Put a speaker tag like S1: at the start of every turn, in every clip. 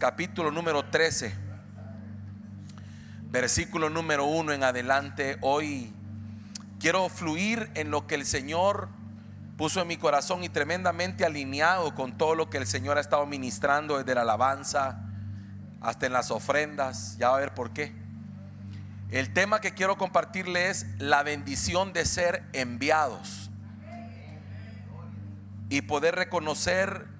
S1: capítulo número 13, versículo número 1 en adelante. Hoy quiero fluir en lo que el Señor puso en mi corazón y tremendamente alineado con todo lo que el Señor ha estado ministrando desde la alabanza hasta en las ofrendas. Ya va a ver por qué. El tema que quiero compartirle es la bendición de ser enviados y poder reconocer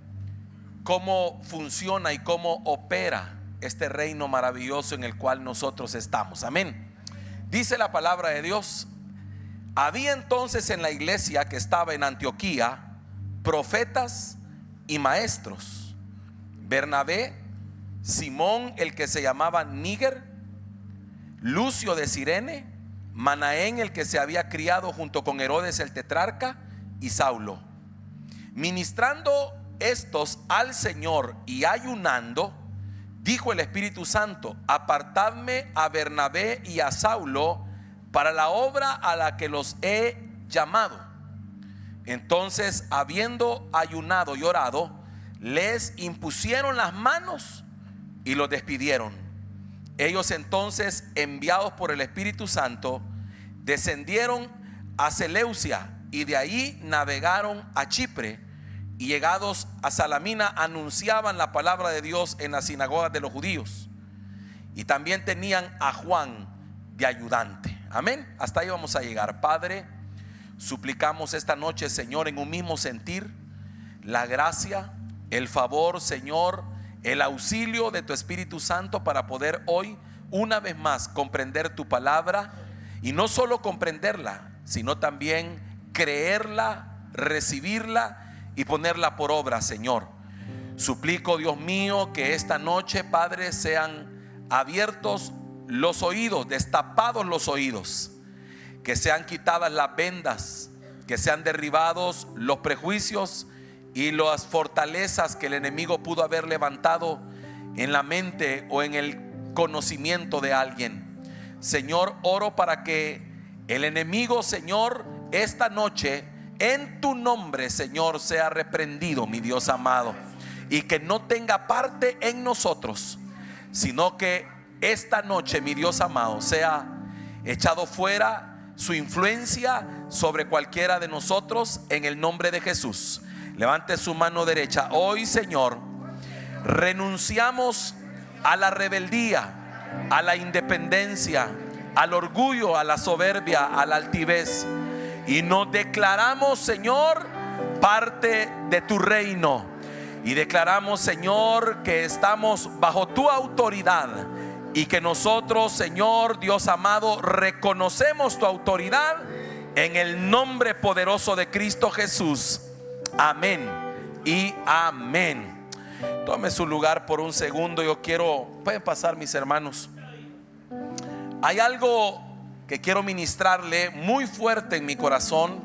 S1: cómo funciona y cómo opera este reino maravilloso en el cual nosotros estamos. Amén. Dice la palabra de Dios: había entonces en la iglesia que estaba en Antioquía profetas y maestros: Bernabé, Simón el que se llamaba Níger, Lucio de Cirene, Manaén el que se había criado junto con Herodes el tetrarca, y Saulo. Ministrando estos al Señor y ayunando, dijo el Espíritu Santo: apartadme a Bernabé y a Saulo para la obra a la que los he llamado. Entonces, habiendo ayunado y orado, les impusieron las manos y los despidieron. Ellos entonces, enviados por el Espíritu Santo, descendieron a Seleucia y de ahí navegaron a Chipre, y llegados a Salamina anunciaban la palabra de Dios en las sinagogas de los judíos, y también tenían a Juan de ayudante. Amén. Hasta ahí vamos a llegar. Padre, suplicamos esta noche, Señor, en un mismo sentir, la gracia, el favor, Señor, el auxilio de tu Espíritu Santo para poder hoy una vez más comprender tu palabra, y no solo comprenderla, sino también creerla, recibirla y ponerla por obra, Señor. Suplico, Dios mío, que esta noche, Padre, sean abiertos los oídos, destapados los oídos, que sean quitadas las vendas, que sean derribados los prejuicios y las fortalezas que el enemigo pudo haber levantado en la mente o en el conocimiento de alguien. Señor, oro para que el enemigo, Señor, esta noche en tu nombre, Señor, sea reprendido, mi Dios amado, y que no tenga parte en nosotros, sino que esta noche, mi Dios amado, sea echado fuera su influencia sobre cualquiera de nosotros, en el nombre de Jesús. Levante su mano derecha. Hoy, Señor, renunciamos a la rebeldía, a la independencia, al orgullo, a la soberbia, a la altivez, y nos declaramos, Señor, parte de tu reino, y declaramos, Señor, que estamos bajo tu autoridad, y que nosotros, Señor Dios amado, reconocemos tu autoridad en el nombre poderoso de Cristo Jesús. Amén y amén. Tome su lugar por un segundo. Pueden pasar, mis hermanos. Hay algo que quiero ministrarle muy fuerte en mi corazón,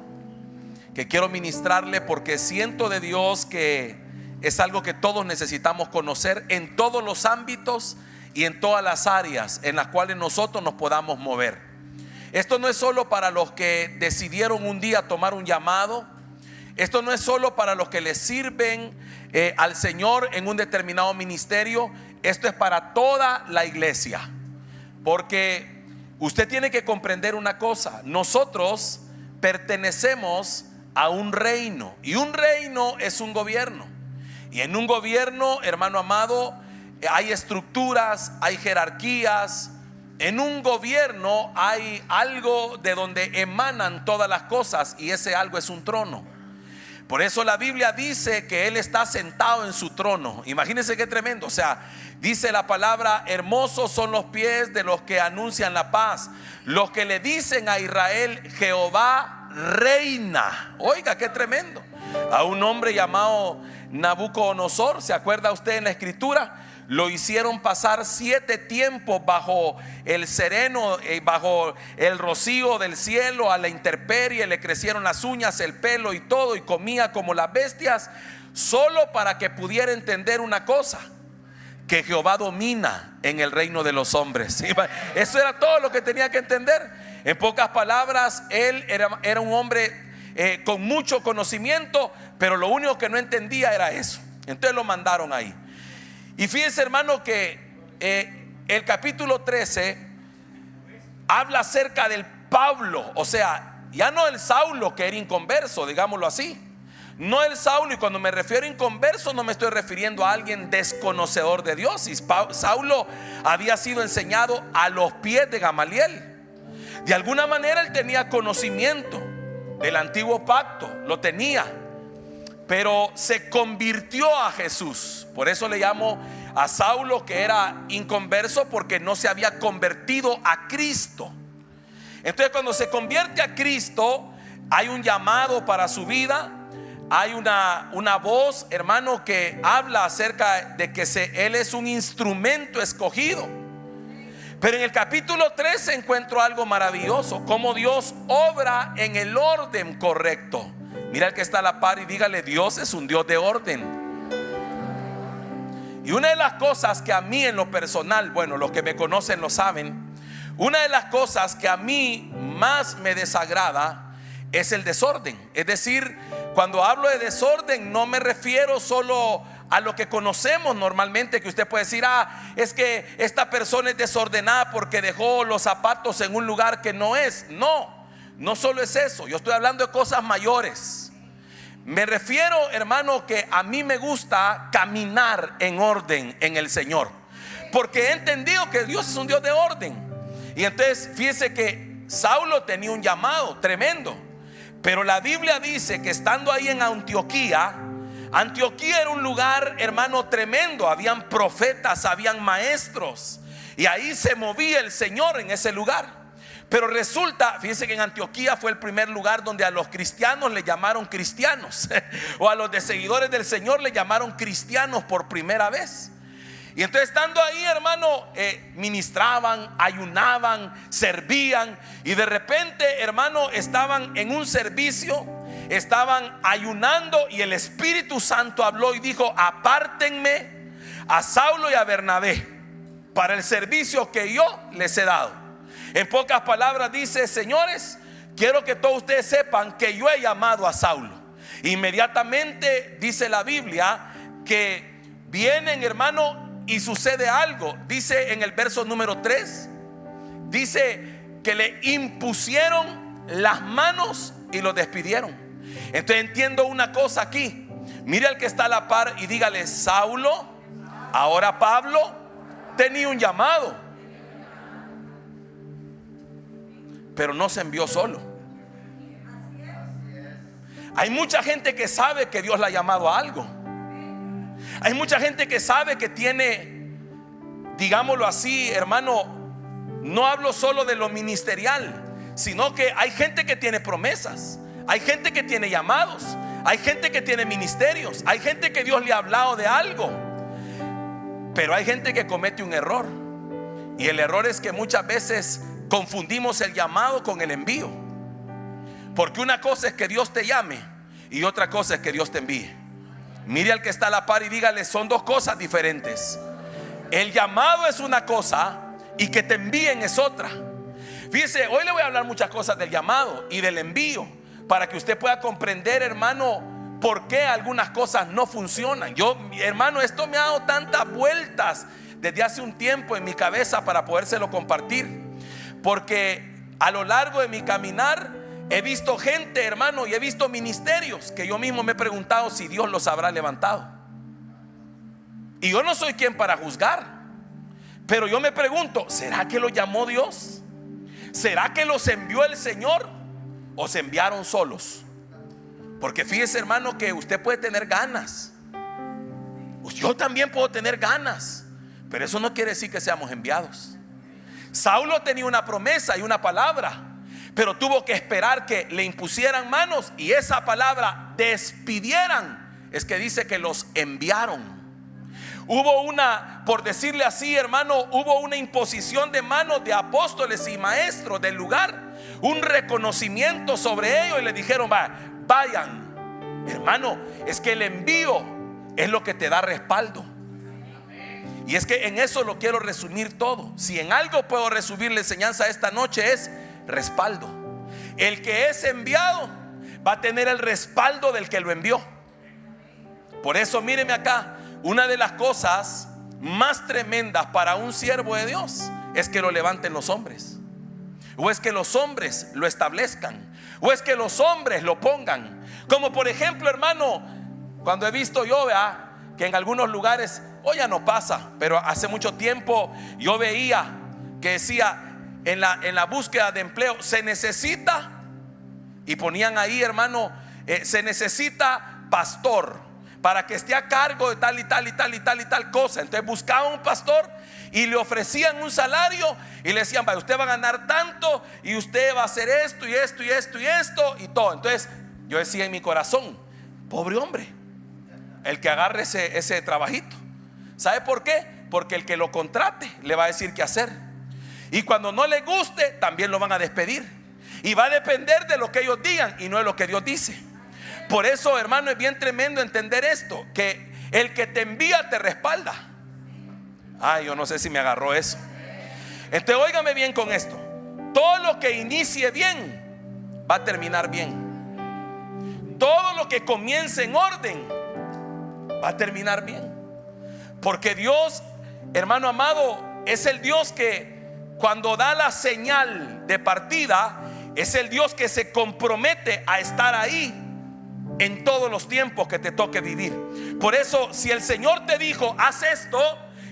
S1: que quiero ministrarle porque siento de Dios que es algo que todos necesitamos conocer en todos los ámbitos y en todas las áreas en las cuales nosotros nos podamos mover. Esto no es solo para los que decidieron un día tomar un llamado. Esto no es solo para los que le sirven al Señor en un determinado ministerio. Esto es para toda la iglesia, porque usted tiene que comprender una cosa: nosotros pertenecemos a un reino, y un reino es un gobierno. Y en un gobierno, hermano amado, hay estructuras, hay jerarquías. En un gobierno hay algo de donde emanan todas las cosas, y ese algo es un trono. Por eso la Biblia dice que Él está sentado en su trono. Imagínense qué tremendo. O sea, dice la palabra: hermosos son los pies de los que anuncian la paz, los que le dicen a Israel: Jehová reina. Oiga, qué tremendo. A un hombre llamado Nabucodonosor, ¿se acuerda usted en la escritura? Lo hicieron pasar 7 tiempos bajo el sereno, bajo el rocío del cielo, a la intemperie. Le crecieron las uñas, el pelo y todo, y comía como las bestias, solo para que pudiera entender una cosa: que Jehová domina en el reino de los hombres. Eso era todo lo que tenía que entender. En pocas palabras, él era un hombre con mucho conocimiento, pero lo único que no entendía era eso. Entonces lo mandaron ahí. Y fíjense, hermano, que el capítulo 13 habla acerca del Pablo, o sea, ya no el Saulo que era inconverso, digámoslo así. No el Saulo, y cuando me refiero a inconverso no me estoy refiriendo a alguien desconocedor de Dios. Y Saulo había sido enseñado a los pies de Gamaliel. De alguna manera él tenía conocimiento del antiguo pacto, lo tenía, pero se convirtió a Jesús. Por eso le llamo a Saulo que era inconverso, porque no se había convertido a Cristo. Entonces, cuando se convierte a Cristo, hay un llamado para su vida. Hay una voz, hermano, que habla acerca de que él es un instrumento escogido. Pero en el capítulo 13 encuentro algo maravilloso: cómo Dios obra en el orden correcto. Mira el que está a la par y dígale: Dios es un Dios de orden. Y una de las cosas que a mí en lo personal, bueno, los que me conocen lo saben, una de las cosas que a mí más me desagrada es el desorden. Es decir, cuando hablo de desorden no me refiero solo a lo que conocemos normalmente, que usted puede decir: es que esta persona es desordenada porque dejó los zapatos en un lugar que no es. No solo es eso, yo estoy hablando de cosas mayores. Me refiero, hermano, que a mí me gusta caminar en orden en el Señor, porque he entendido que Dios es un Dios de orden. Y entonces fíjese que Saulo tenía un llamado tremendo, pero la Biblia dice que estando ahí en Antioquía era un lugar, hermano, tremendo. Habían profetas, habían maestros, y ahí se movía el Señor en ese lugar. Pero resulta, fíjense que en Antioquía fue el primer lugar donde a los cristianos le llamaron cristianos o a los de seguidores del Señor le llamaron cristianos por primera vez. Y entonces, estando ahí, hermano, ministraban, ayunaban, servían. Y de repente, hermano, estaban en un servicio, estaban ayunando, y el Espíritu Santo habló y dijo: apártenme a Saulo y a Bernabé para el servicio que yo les he dado. En pocas palabras dice: señores, quiero que todos ustedes sepan que yo he llamado a Saulo. Inmediatamente dice la Biblia que vienen, hermano, y sucede algo. Dice en el verso número 3, dice que le impusieron las manos y lo despidieron. Entonces entiendo una cosa aquí. Mire al que está a la par y dígale: Saulo, ahora Pablo, tenía un llamado, pero no se envió solo. Hay mucha gente que sabe que Dios la ha llamado a algo. Hay mucha gente que sabe que tiene, digámoslo así, hermano, no hablo solo de lo ministerial, sino que hay gente que tiene promesas, hay gente que tiene llamados, hay gente que tiene ministerios, hay gente que Dios le ha hablado de algo. Pero hay gente que comete un error, y el error es que muchas veces confundimos el llamado con el envío. Porque una cosa es que Dios te llame y otra cosa es que Dios te envíe. Mire al que está a la par y dígale: son dos cosas diferentes. El llamado es una cosa y que te envíen es otra. Fíjese, hoy le voy a hablar muchas cosas del llamado y del envío, para que usted pueda comprender, hermano, por qué algunas cosas no funcionan. Yo, hermano, esto me ha dado tantas vueltas desde hace un tiempo en mi cabeza para podérselo compartir, porque a lo largo de mi caminar he visto gente, hermano, y he visto ministerios que yo mismo me he preguntado si Dios los habrá levantado. Y yo no soy quien para juzgar, pero yo me pregunto: ¿será que los llamó Dios? ¿Será que los envió el Señor? ¿O se enviaron solos? Porque fíjese, hermano, que usted puede tener ganas, yo también puedo tener ganas, pero eso no quiere decir que seamos enviados. Saulo tenía una promesa y una palabra, pero tuvo que esperar que le impusieran manos y esa palabra despidieran. Es que dice que los enviaron. Hubo una, por decirle así, hermano, hubo una imposición de manos de apóstoles y maestros del lugar, un reconocimiento sobre ellos, y le dijeron: vayan. Hermano, es que el envío es lo que te da respaldo. Y es que en eso lo quiero resumir todo. Si en algo puedo resumir la enseñanza esta noche, es respaldo. El que es enviado va a tener el respaldo del que lo envió. Por eso míreme acá, una de las cosas más tremendas para un siervo de Dios es que lo levanten los hombres, o es que los hombres lo establezcan, o es que los hombres lo pongan. Como por ejemplo, hermano, cuando he visto yo, ¿verdad?, que en algunos lugares, hoy ya no pasa, pero hace mucho tiempo yo veía que decía en la búsqueda de empleo, se necesita, y ponían ahí, hermano, se necesita pastor para que esté a cargo de tal y tal y tal y tal y tal cosa. Entonces buscaban un pastor y le ofrecían un salario y le decían: vaya, usted va a ganar tanto y usted va a hacer esto y esto y esto y esto y todo. Entonces yo decía en mi corazón: pobre hombre, el que agarre ese trabajito. ¿Sabe por qué? Porque el que lo contrate le va a decir qué hacer, y cuando no le guste también lo van a despedir, y va a depender de lo que ellos digan y no de lo que Dios dice. Por eso, hermano, es bien tremendo entender esto, que el que te envía te respalda. Ay, yo no sé si me agarró eso. Entonces óigame bien con esto: todo lo que inicie bien va a terminar bien. Todo lo que comience en orden va a terminar bien. Porque Dios, hermano amado, es el Dios que cuando da la señal de partida, es el Dios que se compromete a estar ahí en todos los tiempos que te toque vivir. Por eso, si el Señor te dijo: haz esto,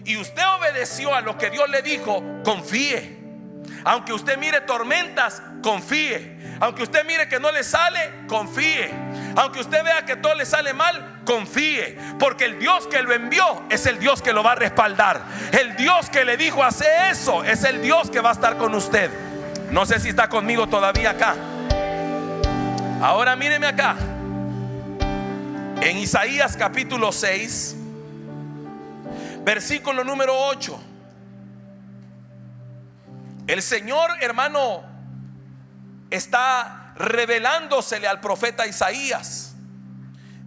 S1: y usted obedeció a lo que Dios le dijo, confíe. Aunque usted mire tormentas, confíe. Aunque usted mire que no le sale, confíe. Aunque usted vea que todo le sale mal, confíe. Porque el Dios que lo envió es el Dios que lo va a respaldar. El Dios que le dijo: hace eso, es el Dios que va a estar con usted. No sé si está conmigo todavía acá. Ahora míreme acá. En Isaías capítulo 6, versículo número 8. El Señor, hermano, está revelándosele al profeta Isaías.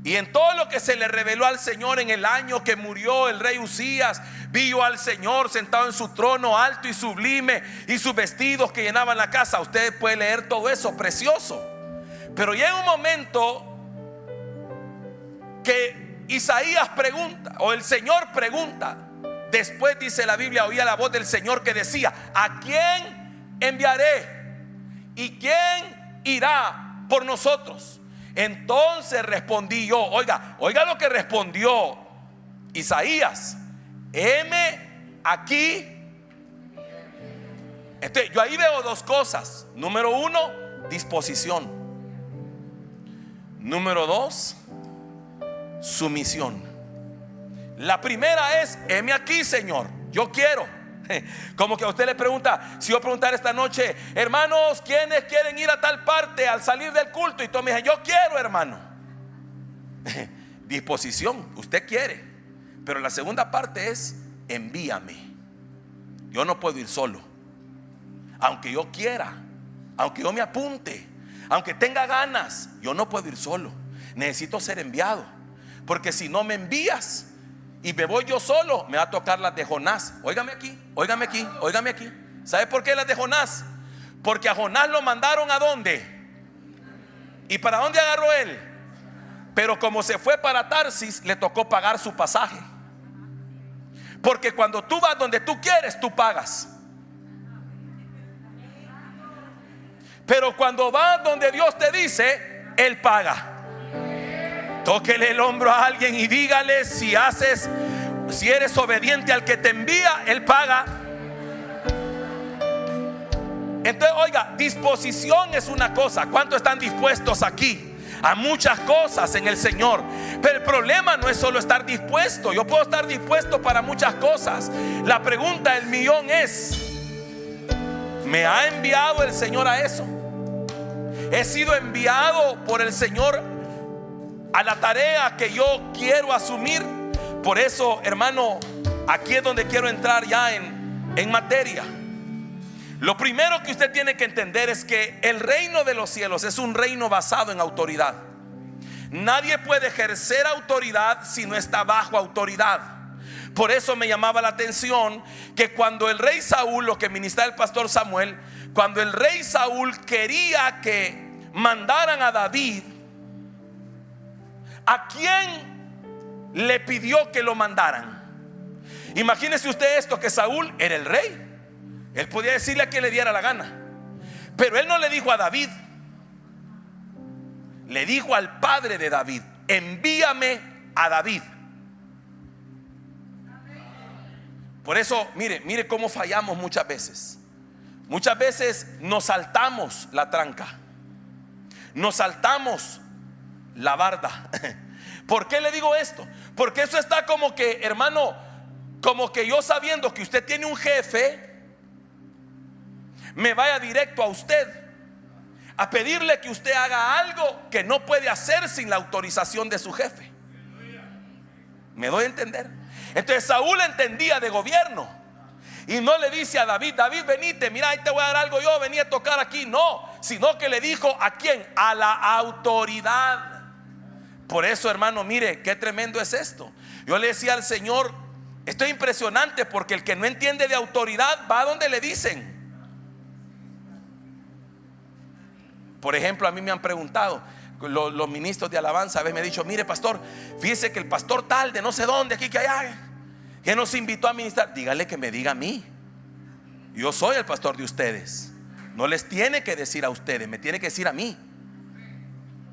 S1: Y en todo lo que se le reveló al Señor en el año que murió el rey Usías, vio al Señor sentado en su trono alto y sublime, y sus vestidos que llenaban la casa. Usted puede leer todo eso, precioso. Pero llega un momento que Isaías pregunta, o el Señor pregunta. Después, dice la Biblia, oía la voz del Señor que decía: ¿a quién enviaré? ¿Y quién irá por nosotros? Entonces respondí yo. Oiga lo que respondió Isaías: heme aquí. Entonces yo ahí veo dos cosas. Número uno, disposición. Número dos, sumisión. La primera es: heme aquí, Señor, yo quiero. Como que a usted le pregunta, si yo preguntara esta noche: hermanos, ¿quiénes quieren ir a tal parte al salir del culto? Y todos me dicen: yo quiero, hermano. Disposición, usted quiere. Pero la segunda parte es: envíame. Yo no puedo ir solo. Aunque yo quiera, aunque yo me apunte, aunque tenga ganas, yo no puedo ir solo. Necesito ser enviado. Porque si no me envías y me voy yo solo, me va a tocar las de Jonás. Óigame aquí, óigame aquí, óigame aquí. ¿Sabe por qué las de Jonás? Porque a Jonás lo mandaron ¿a dónde? ¿Y para dónde agarró él? Pero como se fue para Tarsis, le tocó pagar su pasaje. Porque cuando tú vas donde tú quieres, tú pagas. Pero cuando vas donde Dios te dice, Él paga. Tóquele el hombro a alguien y dígale: si eres obediente al que te envía, Él paga. Entonces, oiga, disposición es una cosa. ¿Cuántos están dispuestos aquí a muchas cosas en el Señor? Pero el problema no es solo estar dispuesto. Yo puedo estar dispuesto para muchas cosas. La pregunta del millón es: ¿me ha enviado el Señor a eso? ¿He sido enviado por el Señor a la tarea que yo quiero asumir? Por eso, hermano, aquí es donde quiero entrar ya en materia. Lo primero que usted tiene que entender es que el reino de los cielos es un reino basado en autoridad. Nadie puede ejercer autoridad si no está bajo autoridad. Por eso me llamaba la atención que cuando el rey Saúl, lo que ministraba el pastor Samuel, cuando el rey Saúl quería que mandaran a David, ¿a quién le pidió que lo mandaran? Imagínese usted esto, que Saúl era el rey. Él podía decirle a quien le diera la gana, pero él no le dijo a David, le dijo al padre de David: envíame a David. Por eso, mire cómo fallamos muchas veces. Muchas veces nos saltamos la tranca, nos saltamos la barda. ¿Por qué le digo esto? Porque eso está como que, hermano, como que yo, sabiendo que usted tiene un jefe, me vaya directo a usted a pedirle que usted haga algo que no puede hacer sin la autorización de su jefe. ¿Me doy a entender? Entonces Saúl entendía de gobierno y no le dice a David: David, venite, mira, ahí te voy a dar algo, yo venía a tocar aquí. No, sino que le dijo: ¿a quién? A la autoridad. Por eso, hermano, mire qué tremendo es esto. Yo le decía al Señor, esto es impresionante, porque el que no entiende de autoridad va a donde le dicen. Por ejemplo, a mí me han preguntado los ministros de alabanza, a veces me han dicho: mire, pastor, fíjese que el pastor tal de no sé dónde, aquí que allá, que nos invitó a ministrar. Dígale que me diga a mí. Yo soy el pastor de ustedes. No les tiene que decir a ustedes, me tiene que decir a mí.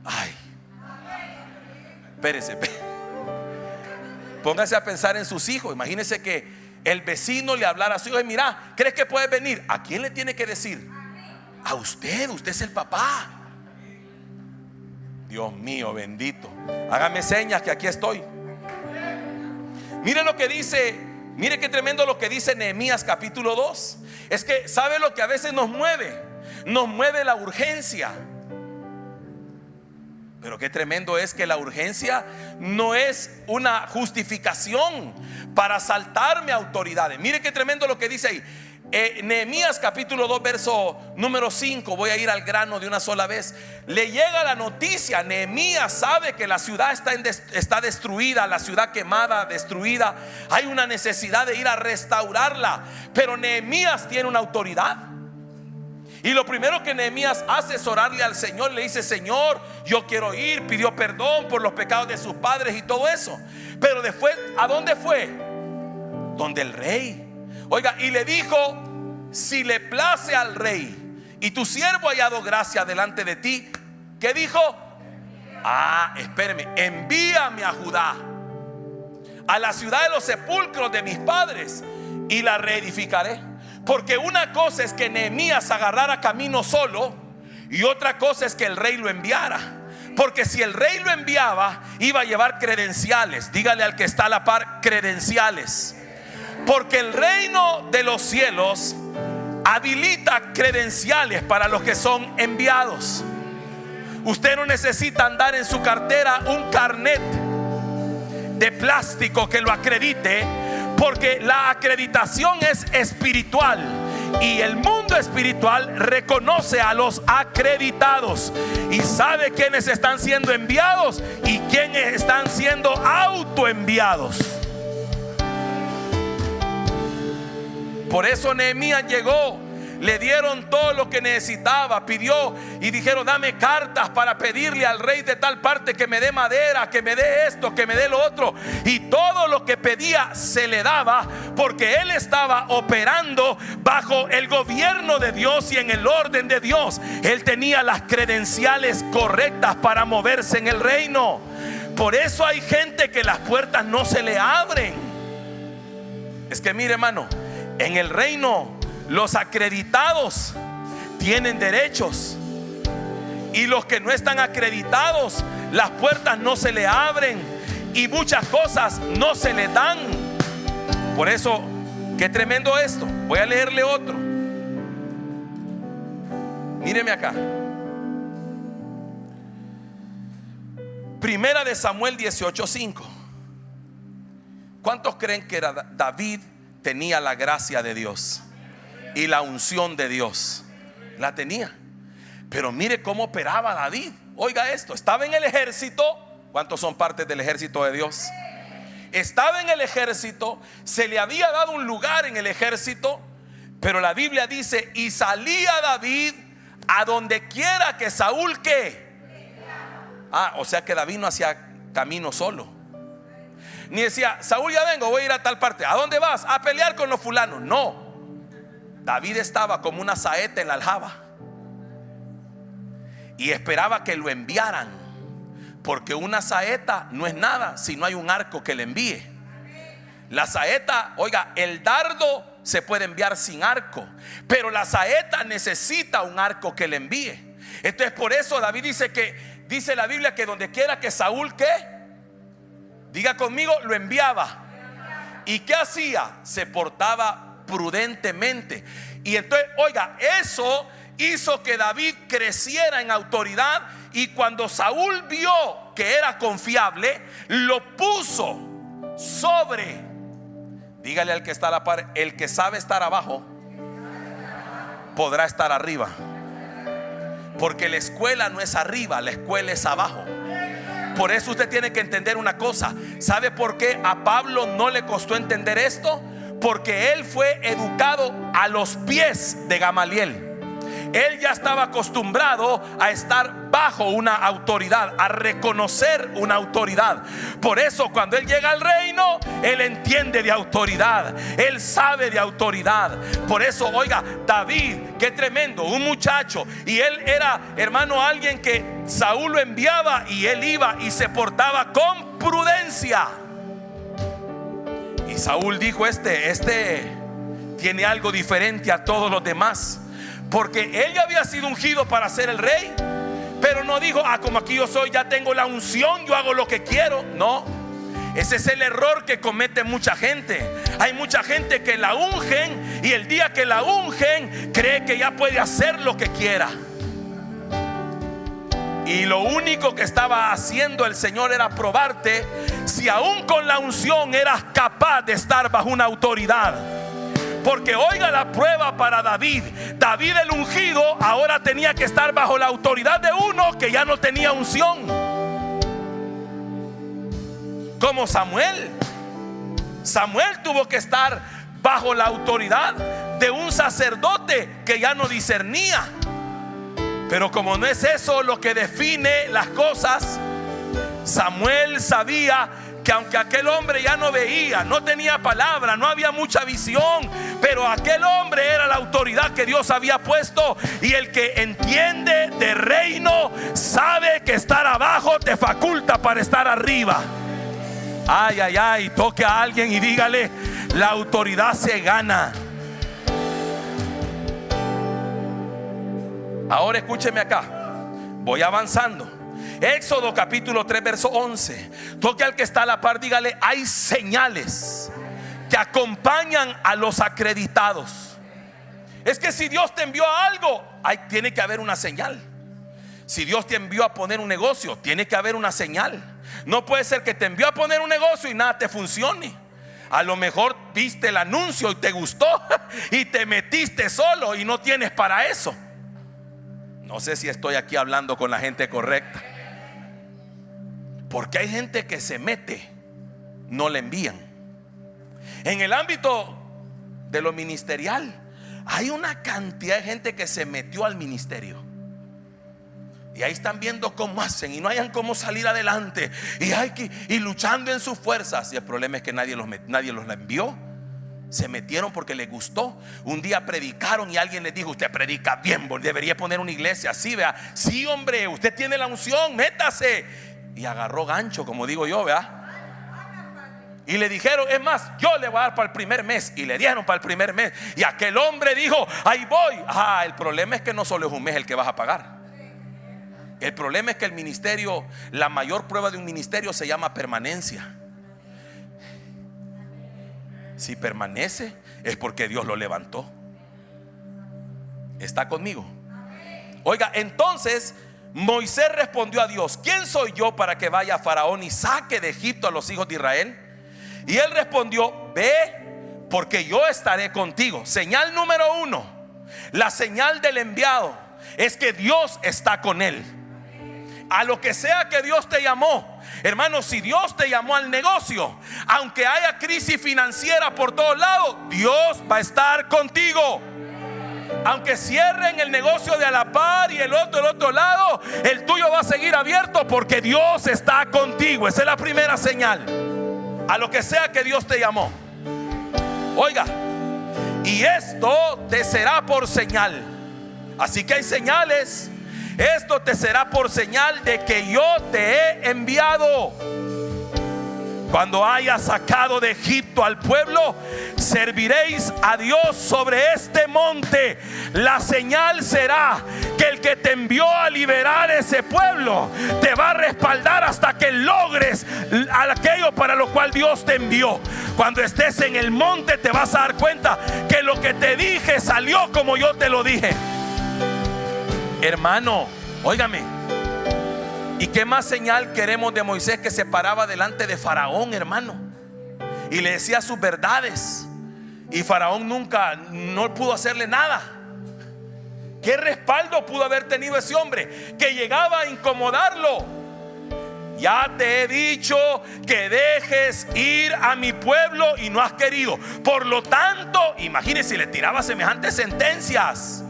S1: Ay, espérese. Póngase a pensar en sus hijos. Imagínese que el vecino le hablara a su hijo: mira, ¿crees que puedes venir? ¿A quién le tiene que decir? A usted, usted es el papá. Dios mío, bendito. Hágame señas que aquí estoy. Mire lo que dice, mire qué tremendo lo que dice Nehemías capítulo 2. Es que, ¿sabe lo que a veces nos mueve? Nos mueve la urgencia. Pero qué tremendo es que la urgencia no es una justificación para saltarme autoridades. Mire qué tremendo lo que dice ahí. Nehemías capítulo 2 verso número 5. Voy a ir al grano de una sola vez. Le llega la noticia. Nehemías sabe que la ciudad está destruida, la ciudad quemada, destruida. Hay una necesidad de ir a restaurarla. Pero Nehemías tiene una autoridad. Y lo primero que Nehemías hace es orarle al Señor. Le dice: Señor, yo quiero ir. Pidió perdón por los pecados de sus padres y todo eso. Pero después, ¿a dónde fue? Donde el rey. Oiga, y le dijo: si le place al rey y tu siervo ha hallado gracia delante de ti. ¿Qué dijo? Espéreme, envíame a Judá, a la ciudad de los sepulcros de mis padres, y la reedificaré. Porque una cosa es que Nehemías agarrara camino solo, y otra cosa es que el rey lo enviara. Porque si el rey lo enviaba, iba a llevar credenciales. Dígale al que está a la par: credenciales. Porque el reino de los cielos habilita credenciales para los que son enviados. Usted no necesita andar en su cartera un carnet de plástico que lo acredite, porque la acreditación es espiritual y el mundo espiritual reconoce a los acreditados y sabe quiénes están siendo enviados y quiénes están siendo autoenviados. Por eso Nehemías llegó, le dieron todo lo que necesitaba, pidió y dijeron: dame cartas para pedirle al rey de tal parte que me dé madera, que me dé esto, que me dé lo otro. Y todo lo que pedía se le daba, porque él estaba operando bajo el gobierno de Dios y en el orden de Dios. Él tenía las credenciales correctas para moverse en el reino. Por eso hay gente que las puertas no se le abren. Es que mire, hermano, en el reino los acreditados tienen derechos, y los que no están acreditados, las puertas no se le abren y muchas cosas no se le dan. Por eso, qué tremendo esto. Voy a leerle otro. Míreme acá. Primera de Samuel 18:5. ¿Cuántos creen que David tenía la gracia de Dios y la unción de Dios? La tenía. Pero mire cómo operaba David. Oiga esto: estaba en el ejército. ¿Cuántos son partes del ejército de Dios? Estaba en el ejército, se le había dado un lugar en el ejército, pero la Biblia dice: y salía David a donde quiera que Saúl ¿qué? O sea que David no hacía camino solo. ni decía, Saúl, ya vengo, voy a ir a tal parte. ¿A dónde vas? A pelear con los fulanos. No, David estaba como una saeta en la aljaba y esperaba que lo enviaran, porque una saeta no es nada si no hay un arco que le envíe. La saeta, oiga, el dardo se puede enviar sin arco, pero la saeta necesita un arco que le envíe. Entonces por eso David dice la Biblia que donde quiera que Saúl, ¿qué? Diga conmigo, lo enviaba. ¿Y qué hacía? Se portaba prudentemente. Y entonces, oiga, eso hizo que David creciera en autoridad. Y cuando Saúl vio que era confiable, lo puso sobre. Dígale al que está a la par, el que sabe estar abajo podrá estar arriba. Porque la escuela no es arriba, la escuela es abajo. Por eso usted tiene que entender una cosa. ¿Sabe por qué a Pablo no le costó entender esto? Porque él fue educado a los pies de Gamaliel. Él ya estaba acostumbrado a estar bajo una autoridad, a reconocer una autoridad. Por eso cuando él llega al reino, él entiende de autoridad, él sabe de autoridad. Por eso, oiga, David, qué tremendo, un muchacho. Y él era, hermano, alguien que Saúl lo enviaba y él iba y se portaba con prudencia. Y Saúl dijo, este tiene algo diferente a todos los demás, porque él ya había sido ungido para ser el rey. Pero no dijo, como aquí yo soy, ya tengo la unción, yo hago lo que quiero. No, ese es el error que comete mucha gente. Hay mucha gente que la ungen y el día que la ungen cree que ya puede hacer lo que quiera. Y lo único que estaba haciendo el Señor era probarte si aún con la unción eras capaz de estar bajo una autoridad. Porque oiga la prueba para David. David el ungido ahora tenía que estar bajo la autoridad de uno que ya no tenía unción. Como Samuel. Samuel tuvo que estar bajo la autoridad de un sacerdote que ya no discernía. Pero como no es eso lo que define las cosas, Samuel sabía que aunque aquel hombre ya no veía, no tenía palabra, no había mucha visión, pero aquel hombre era la autoridad que Dios había puesto. Y el que entiende de reino sabe que estar abajo te faculta para estar arriba. Ay, ay, ay, toque a alguien y dígale, la autoridad se gana. Ahora escúcheme acá, voy avanzando. Éxodo capítulo 3 verso 11. Toque al que está a la par, dígale, hay señales que acompañan a los acreditados. Es que si Dios te envió a algo, tiene que haber una señal. Si Dios te envió a poner un negocio, tiene que haber una señal. No puede ser que te envió a poner un negocio y nada te funcione. A lo mejor viste el anuncio y te gustó y te metiste solo y no tienes para eso. No sé si estoy aquí hablando con la gente correcta. Porque hay gente que se mete, no le envían. En el ámbito de lo ministerial, hay una cantidad de gente que se metió al ministerio. Y ahí están viendo cómo hacen y no hayan cómo salir adelante. Y luchando en sus fuerzas. Y el problema es que nadie los envió. Se metieron porque les gustó. Un día predicaron y alguien les dijo, usted predica bien, debería poner una iglesia así, vea. Sí, hombre, usted tiene la unción, métase. Y agarró gancho, como digo yo, vea. Y le dijeron, es más, yo le voy a dar para el primer mes. Y le dieron para el primer mes. Y aquel hombre dijo, ahí voy. El problema es que no solo es un mes el que vas a pagar. El problema es que el ministerio, la mayor prueba de un ministerio se llama permanencia. Si permanece es porque Dios lo levantó. ¿Está conmigo? Oiga, entonces Moisés respondió a Dios, ¿quién soy yo para que vaya a Faraón y saque de Egipto a los hijos de Israel? Y él respondió, ve, porque yo estaré contigo. Señal número 1, la señal del enviado es que Dios está con él. A lo que sea que Dios te llamó, hermano, si Dios te llamó al negocio, aunque haya crisis financiera por todos lados, Dios va a estar contigo. Aunque cierren el negocio de a la par y el otro lado, el tuyo va a seguir abierto porque Dios está contigo. Esa es la primera señal. a lo que sea que Dios te llamó. Oiga, y esto te será por señal. Así que hay señales. Esto te será por señal de que yo te he enviado. Cuando haya sacado de Egipto al pueblo, serviréis a Dios sobre este monte. La señal será que el que te envió a liberar ese pueblo te va a respaldar hasta que logres aquello para lo cual Dios te envió. Cuando estés en el monte te vas a dar cuenta que lo que te dije salió como yo te lo dije. Hermano, óigame, ¿y qué más señal queremos de Moisés, que se paraba delante de Faraón, hermano, y le decía sus verdades, y Faraón no pudo hacerle nada? ¿Qué respaldo pudo haber tenido ese hombre que llegaba a incomodarlo? Ya te he dicho que dejes ir a mi pueblo y no has querido. Por lo tanto, imagínese, le tiraba semejantes sentencias.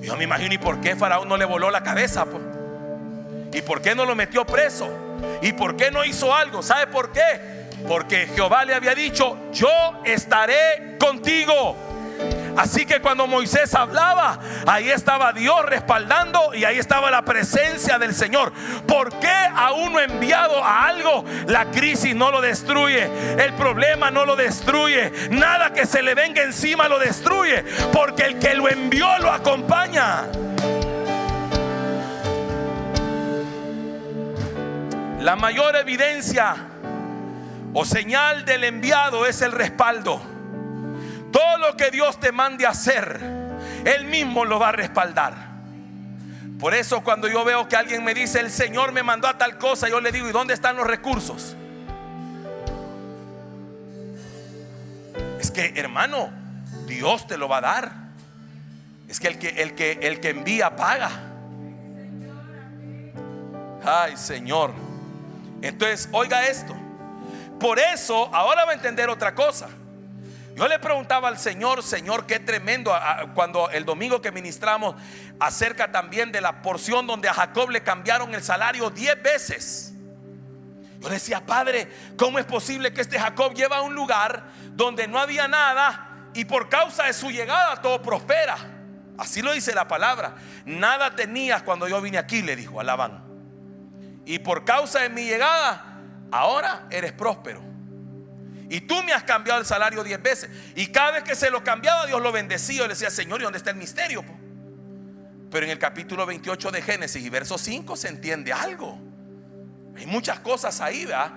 S1: Yo me imagino, ¿y por qué Faraón no le voló la cabeza? ¿Y por qué no lo metió preso? ¿Y por qué no hizo algo? ¿Sabe por qué? Porque Jehová le había dicho: yo estaré contigo. Así que cuando Moisés hablaba, ahí estaba Dios respaldando, y ahí estaba la presencia del Señor. ¿Por qué a uno enviado a algo, la crisis no lo destruye, el problema no lo destruye, nada que se le venga encima lo destruye? Porque el que lo envió lo acompaña. La mayor evidencia o señal del enviado es el respaldo. Todo lo que Dios te mande a hacer, Él mismo lo va a respaldar. Por eso cuando yo veo que alguien me dice: el Señor me mandó a tal cosa, yo le digo: ¿y dónde están los recursos? Es que, hermano, Dios te lo va a dar. Es que el que envía paga. Ay, Señor. Entonces, oiga esto. Por eso, ahora va a entender otra cosa. Yo le preguntaba al Señor: Señor, qué tremendo, cuando el domingo que ministramos acerca también de la porción donde a Jacob le cambiaron el salario 10 veces. Yo le decía: Padre, ¿cómo es posible que este Jacob lleva a un lugar donde no había nada, y por causa de su llegada todo prospera? Así lo dice la palabra. Nada tenías cuando yo vine aquí, le dijo a Labán, y por causa de mi llegada ahora eres próspero. Y tú me has cambiado el salario 10 veces. Y cada vez que se lo cambiaba, Dios lo bendecía. Yo le decía: Señor, ¿y dónde está el misterio? Pero en el capítulo 28 de Génesis y verso 5 se entiende algo. Hay muchas cosas ahí, ¿verdad?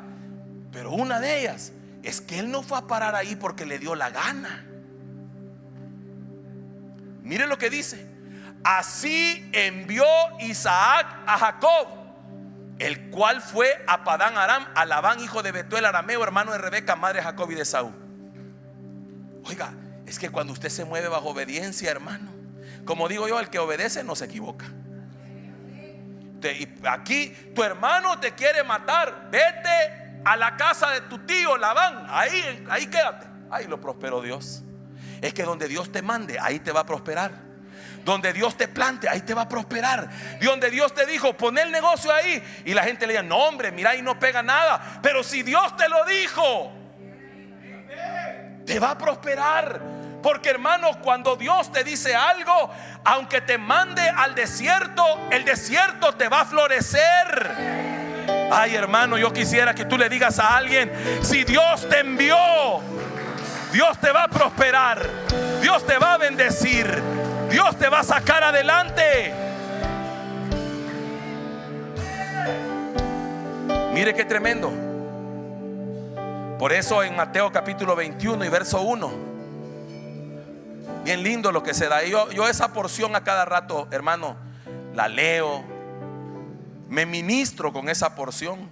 S1: Pero una de ellas es que Él no fue a parar ahí porque le dio la gana. Mire lo que dice: así envió Isaac a Jacob, el cual fue a Padán Aram, a Labán hijo de Betuel arameo, hermano de Rebeca, madre de Jacob y de Saúl. Oiga, es que cuando usted se mueve bajo obediencia, hermano, como digo yo, el que obedece no se equivoca. Y aquí tu hermano te quiere matar, vete a la casa de tu tío Labán, ahí quédate. Ahí lo prosperó Dios. Es que donde Dios te mande, ahí te va a prosperar. Donde Dios te plante, ahí te va a prosperar. Donde Dios te dijo: pon el negocio ahí, y la gente le dice: no, hombre, mira, ahí no pega nada. Pero si Dios te lo dijo, te va a prosperar. Porque, hermano, cuando Dios te dice algo, aunque te mande al desierto, el desierto te va a florecer. Ay, hermano, yo quisiera que tú le digas a alguien: si Dios te envió, Dios te va a prosperar, Dios te va a bendecir, Dios te va a sacar adelante. Mire qué tremendo. Por eso en Mateo capítulo 21 y verso 1, bien lindo lo que se da. Yo esa porción a cada rato, hermano, la leo, me ministro con esa porción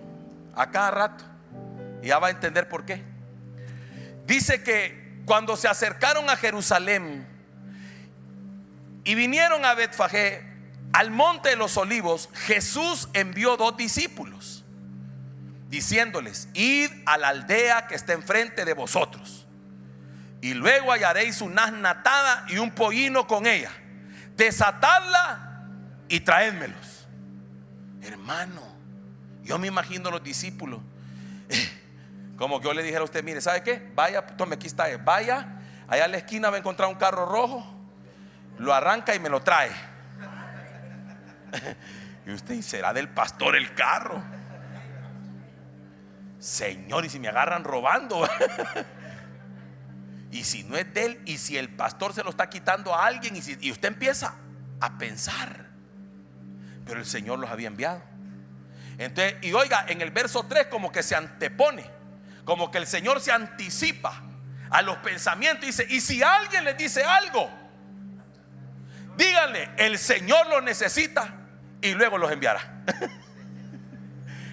S1: a cada rato, y ya va a entender por qué. Dice que cuando se acercaron a Jerusalén y vinieron a Betfagé, al monte de los olivos, Jesús envió 2 discípulos, diciéndoles: id a la aldea que está enfrente de vosotros, y luego hallaréis una asna atada y un pollino con ella, desatadla y traédmelos. Hermano, yo me imagino a los discípulos: Como que yo le dijera a usted: mire, ¿sabe qué? Vaya, tome, aquí está, vaya, allá a la esquina va a encontrar un carro rojo, lo arranca y me lo trae. Y usted: ¿y será del pastor el carro? Señor, ¿y si me agarran robando? Y si no es de él, y si el pastor se lo está quitando a alguien, y usted empieza a pensar. Pero el Señor los había enviado. Entonces, y oiga, en el verso 3 como que se antepone, como que el Señor se anticipa a los pensamientos. Dice: y si alguien les dice algo, díganle, el Señor los necesita y luego los enviará.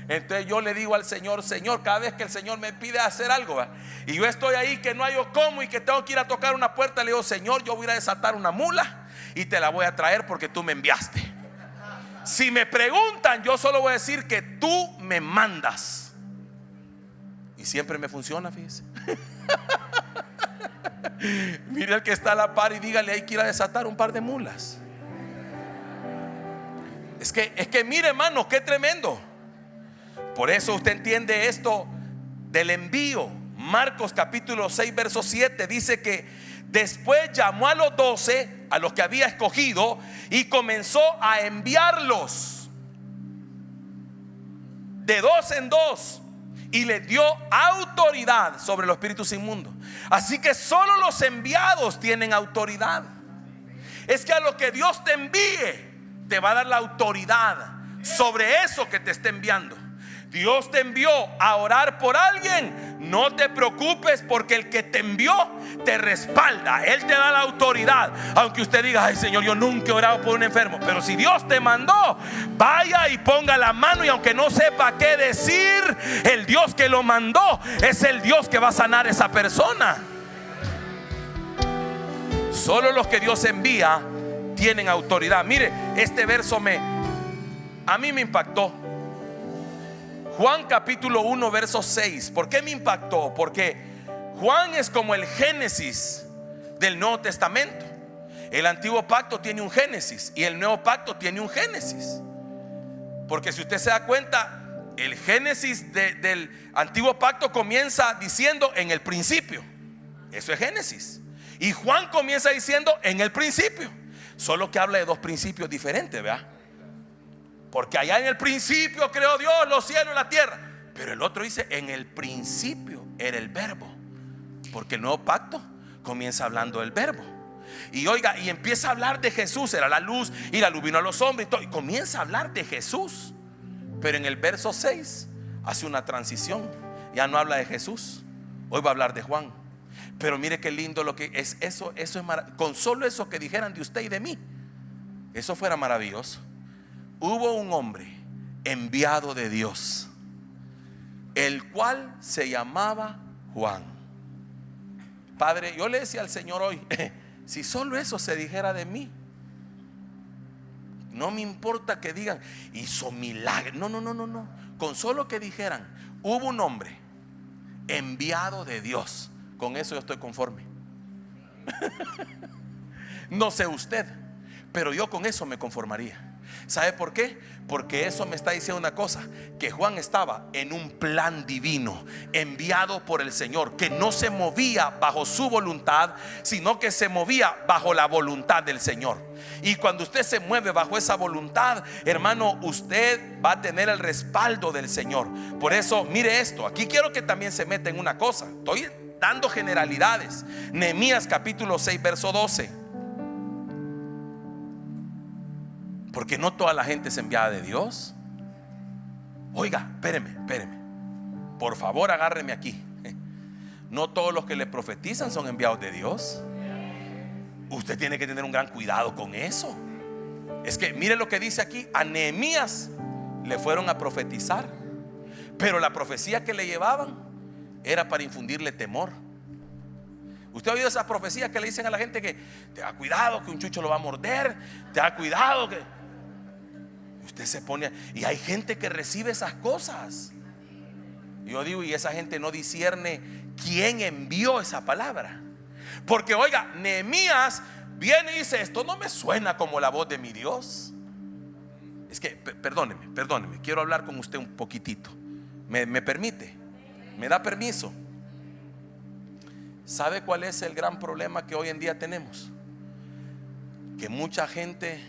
S1: Entonces yo le digo al Señor: Señor, cada vez que el Señor me pide hacer algo, ¿va?, y yo estoy ahí que no hallo cómo y que tengo que ir a tocar una puerta, le digo: Señor, yo voy a ir a desatar una mula y te la voy a traer porque tú me enviaste. Si me preguntan, yo solo voy a decir que tú me mandas. Y siempre me funciona, fíjese. Mire al que está a la par y dígale: hay que ir a desatar un par de mulas. Es que mire, hermano, qué tremendo. Por eso usted entiende esto del envío. Marcos capítulo 6 verso 7 dice que después llamó a los 12, a los que había escogido, y comenzó a enviarlos de dos en dos, y les dio autoridad sobre los espíritus inmundos. Así que solo los enviados tienen autoridad. Es que a lo que Dios te envíe, te va a dar la autoridad sobre eso que te está enviando. Dios te envió a orar por alguien, no te preocupes, porque el que te envió te respalda. Él te da la autoridad. Aunque usted diga: ay, Señor, yo nunca he orado por un enfermo. Pero si Dios te mandó, vaya y ponga la mano. Y aunque no sepa qué decir, el Dios que lo mandó es el Dios que va a sanar a esa persona. Solo los que Dios envía tienen autoridad. Mire, este verso a mí me impactó. Juan capítulo 1 verso 6. ¿Por qué me impactó? Porque Juan es como el Génesis del Nuevo Testamento. El antiguo pacto tiene un Génesis y el nuevo pacto tiene un Génesis. Porque si usted se da cuenta, el Génesis del antiguo pacto comienza diciendo: en el principio. Eso es Génesis. Y Juan comienza diciendo: en el principio. Solo que habla de dos principios diferentes, ¿verdad? Porque allá en el principio creó Dios los cielos y la tierra. Pero el otro dice: en el principio era el verbo. Porque el nuevo pacto comienza hablando del verbo. Y oiga, y empieza a hablar de Jesús. Era la luz y la luz vino a los hombres y todo. Y comienza a hablar de Jesús. Pero en el verso 6 hace una transición. Ya no habla de Jesús. Hoy va a hablar de Juan. Pero mire qué lindo lo que es eso. Eso es con solo eso que dijeran de usted y de mí, eso fuera maravilloso. Hubo un hombre enviado de Dios, el cual se llamaba Juan. Padre, yo le decía al Señor hoy: si solo eso se dijera de mí, no me importa que digan hizo milagros. No. Con solo que dijeran: hubo un hombre enviado de Dios, con eso yo estoy conforme. No sé usted, pero yo con eso me conformaría. ¿Sabe por qué? Porque eso me está diciendo una cosa: que Juan estaba en un plan divino, enviado por el Señor, que no se movía bajo su voluntad, sino que se movía bajo la voluntad del Señor. Y cuando usted se mueve bajo esa voluntad, hermano, usted va a tener el respaldo del Señor. Por eso, mire esto, aquí quiero que también se meta en una cosa. Estoy dando generalidades. Nehemías capítulo 6 verso 12. Porque no toda la gente es enviada de Dios. Oiga, espéreme. Por favor, agárreme aquí. No todos los que le profetizan son enviados de Dios. Usted tiene que tener un gran cuidado con eso. Es que mire lo que dice aquí: a Nehemías le fueron a profetizar, pero la profecía que le llevaban era para infundirle temor. Usted ha oído esas profecías que le dicen a la gente que tenga cuidado, que un chucho lo va a morder, tenga cuidado, que usted se pone. Y hay gente que recibe esas cosas. Yo digo, y esa gente no discierne quién envió esa palabra. Porque oiga, Nehemías viene y dice: esto no me suena como la voz de mi Dios. Es que, perdóneme, quiero hablar con usted un poquitito. ¿Me permite? ¿Me da permiso? ¿Sabe cuál es el gran problema que hoy en día tenemos? Que mucha gente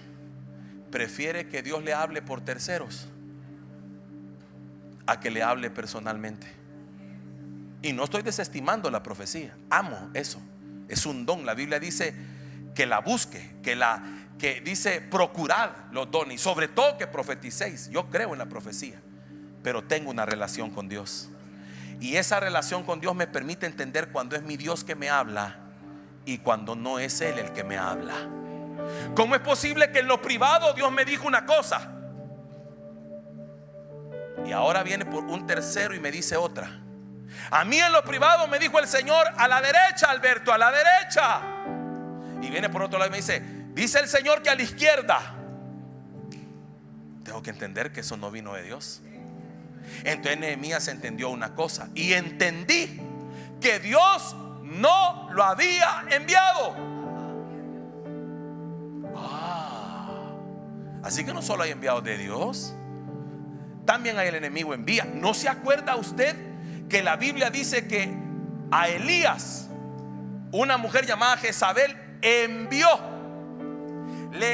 S1: prefiere que Dios le hable por terceros a que le hable personalmente. Y no estoy desestimando la profecía, amo eso, es un don. La Biblia dice que la busque, que dice procurad los dones, y sobre todo que profeticéis. Yo creo en la profecía, pero tengo una relación con Dios, y esa relación con Dios me permite entender cuando es mi Dios que me habla y cuando no es Él el que me habla. ¿Cómo es posible que en lo privado Dios me dijo una cosa y ahora viene por un tercero y me dice otra? A mí en lo privado me dijo el Señor: a la derecha, Alberto, a la derecha. Y viene por otro lado y me dice el Señor que a la izquierda. Tengo que entender que eso no vino de Dios. Entonces Nehemías entendió una cosa, y entendí que Dios no lo había enviado. Así que no solo hay enviados de Dios, también hay el enemigo envía. ¿No se acuerda usted que la Biblia dice que a Elías una mujer llamada Jezabel le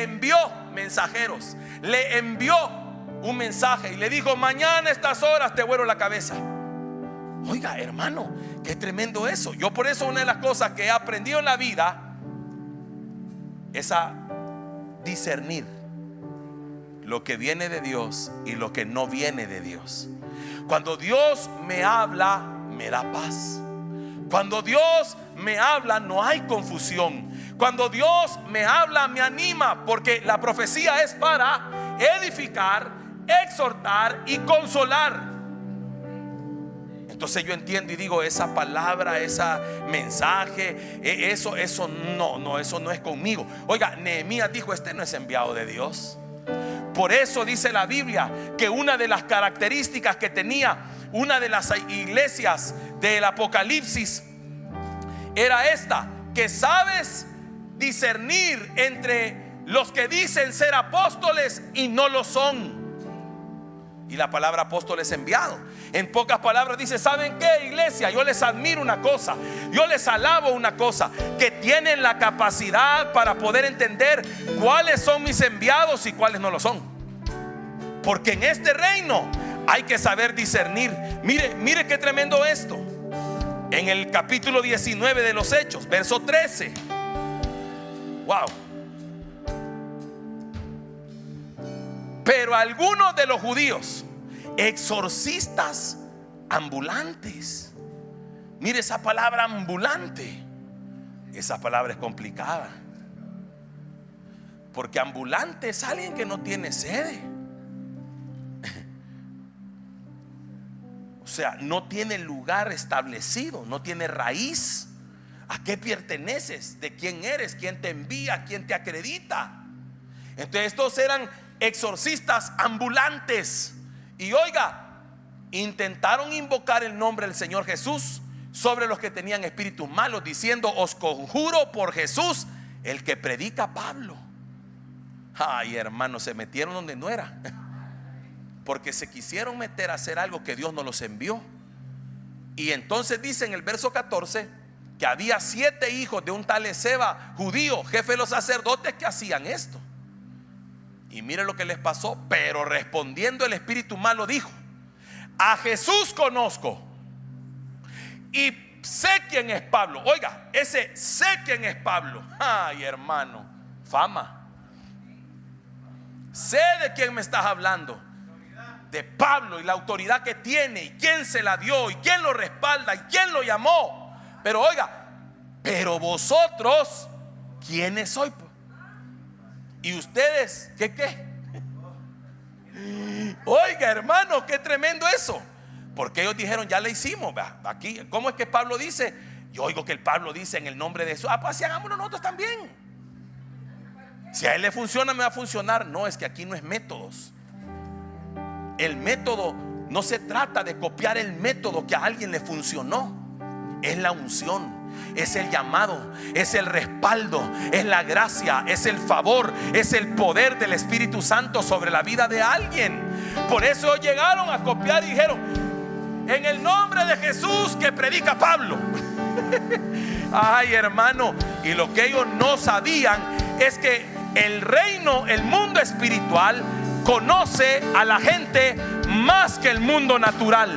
S1: envió mensajeros, le envió un mensaje y le dijo: mañana a estas horas te vuelo la cabeza? Oiga, hermano, qué tremendo eso. Yo por eso una de las cosas que he aprendido en la vida es a discernir lo que viene de Dios y lo que no viene de Dios. Cuando Dios me habla, me da paz. Cuando Dios me habla, no hay confusión. Cuando Dios me habla, me anima, porque la profecía es para edificar, exhortar y consolar. Entonces yo entiendo y digo: esa palabra, ese mensaje, eso no es conmigo. Oiga, Nehemías dijo: este no es enviado de Dios. Por eso dice la Biblia que una de las características que tenía una de las iglesias del Apocalipsis era esta: que sabes discernir entre los que dicen ser apóstoles y no lo son. Y la palabra apóstol es enviado. En pocas palabras dice: ¿saben qué, iglesia? Yo les admiro una cosa, yo les alabo una cosa: que tienen la capacidad para poder entender cuáles son mis enviados y cuáles no lo son. Porque en este reino hay que saber discernir. Mire qué tremendo esto. En el capítulo 19 de los Hechos, verso 13. Wow. Pero algunos de los judíos, exorcistas ambulantes. Mire esa palabra ambulante. Esa palabra es complicada, porque ambulante es alguien que no tiene sede. O sea, no tiene lugar establecido, no tiene raíz. ¿A qué perteneces? ¿De quién eres? ¿Quién te envía? ¿Quién te acredita? Entonces estos eran exorcistas ambulantes. Y oiga, intentaron invocar el nombre del Señor Jesús sobre los que tenían espíritus malos, diciendo: os conjuro por Jesús, el que predica Pablo. Ay, hermanos, se metieron donde no era, porque se quisieron meter a hacer algo que Dios no los envió. Y entonces dice en el verso 14 que había 7 hijos de un tal Esceva, judío, jefe de los sacerdotes, que hacían esto. Y mire lo que les pasó. Pero respondiendo el espíritu malo dijo: a Jesús conozco y sé quién es Pablo. Oiga, ese sé quién es Pablo. Ay, hermano, fama. Sé de quién me estás hablando, de Pablo, y la autoridad que tiene, y quién se la dio, y quién lo respalda, y quién lo llamó. Pero oiga, pero vosotros, ¿quiénes sois? ¿Y ustedes qué? Oiga, hermano, qué tremendo eso. Porque ellos dijeron: ya le hicimos. Aquí, ¿cómo es que Pablo dice? Yo oigo que el Pablo dice en el nombre de Jesús. Pues si hagámoslo nosotros también. Si a él le funciona, me va a funcionar. No, es que aquí no es métodos. El método no se trata de copiar el método que a alguien le funcionó. Es la unción, es el llamado, es el respaldo, es la gracia, es el favor, es el poder del Espíritu Santo sobre la vida de alguien. Por eso llegaron a copiar y dijeron: en el nombre de Jesús que predica Pablo. Ay, hermano, y lo que ellos no sabían es que el reino, el mundo espiritual, conoce a la gente más que el mundo natural.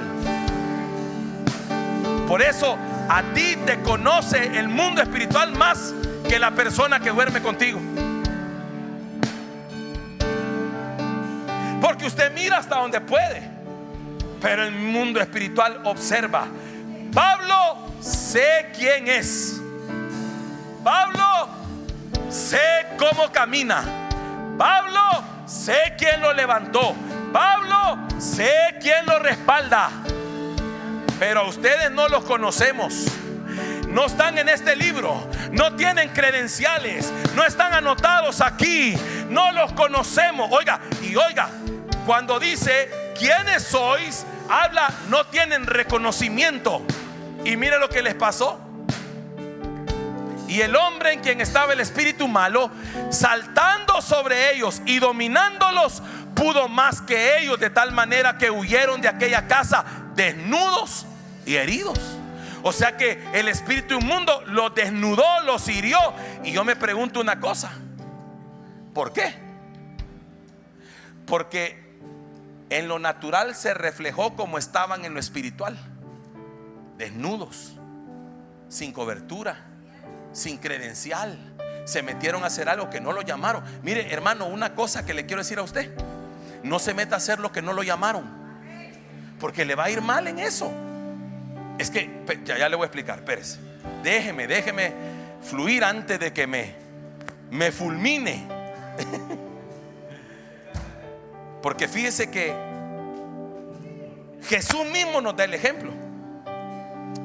S1: Por eso a ti te conoce el mundo espiritual más que la persona que duerme contigo. Porque usted mira hasta donde puede, pero el mundo espiritual observa. Pablo, sé quién es. Pablo, sé cómo camina. Pablo, sé quién lo levantó. Pablo, sé quién lo respalda. Pero a ustedes no los conocemos. No están en este libro, no tienen credenciales, no están anotados aquí, no los conocemos. Oiga, y oiga, cuando dice ¿quiénes sois?, habla, no tienen reconocimiento. Y mire lo que les pasó. Y el hombre en quien estaba el espíritu malo, saltando sobre ellos y dominándolos, pudo más que ellos, de tal manera que huyeron de aquella casa desnudos y heridos. O sea que el espíritu inmundo los desnudó, los hirió. Y yo me pregunto una cosa: ¿por qué? Porque en lo natural se reflejó como estaban en lo espiritual, desnudos, sin cobertura, sin credencial. Se metieron a hacer algo que no lo llamaron. Mire, hermano, una cosa que le quiero decir a usted: no se meta a hacer lo que no lo llamaron, porque le va a ir mal en eso. Es que ya le voy a explicar, espérese. Déjeme fluir antes de que me fulmine. Porque fíjese que Jesús mismo nos da el ejemplo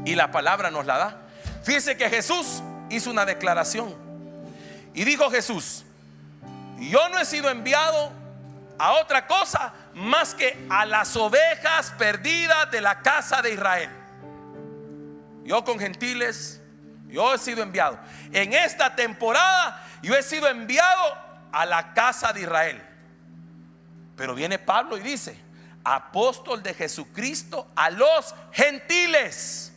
S1: y la palabra nos la da. Fíjese que Jesús hizo una declaración y dijo Jesús: yo no he sido enviado a otra cosa más que a las ovejas perdidas de la casa de Israel. Yo con gentiles, yo he sido enviado. En esta temporada yo he sido enviado a la casa de Israel. Pero viene Pablo y dice: apóstol de Jesucristo a los gentiles.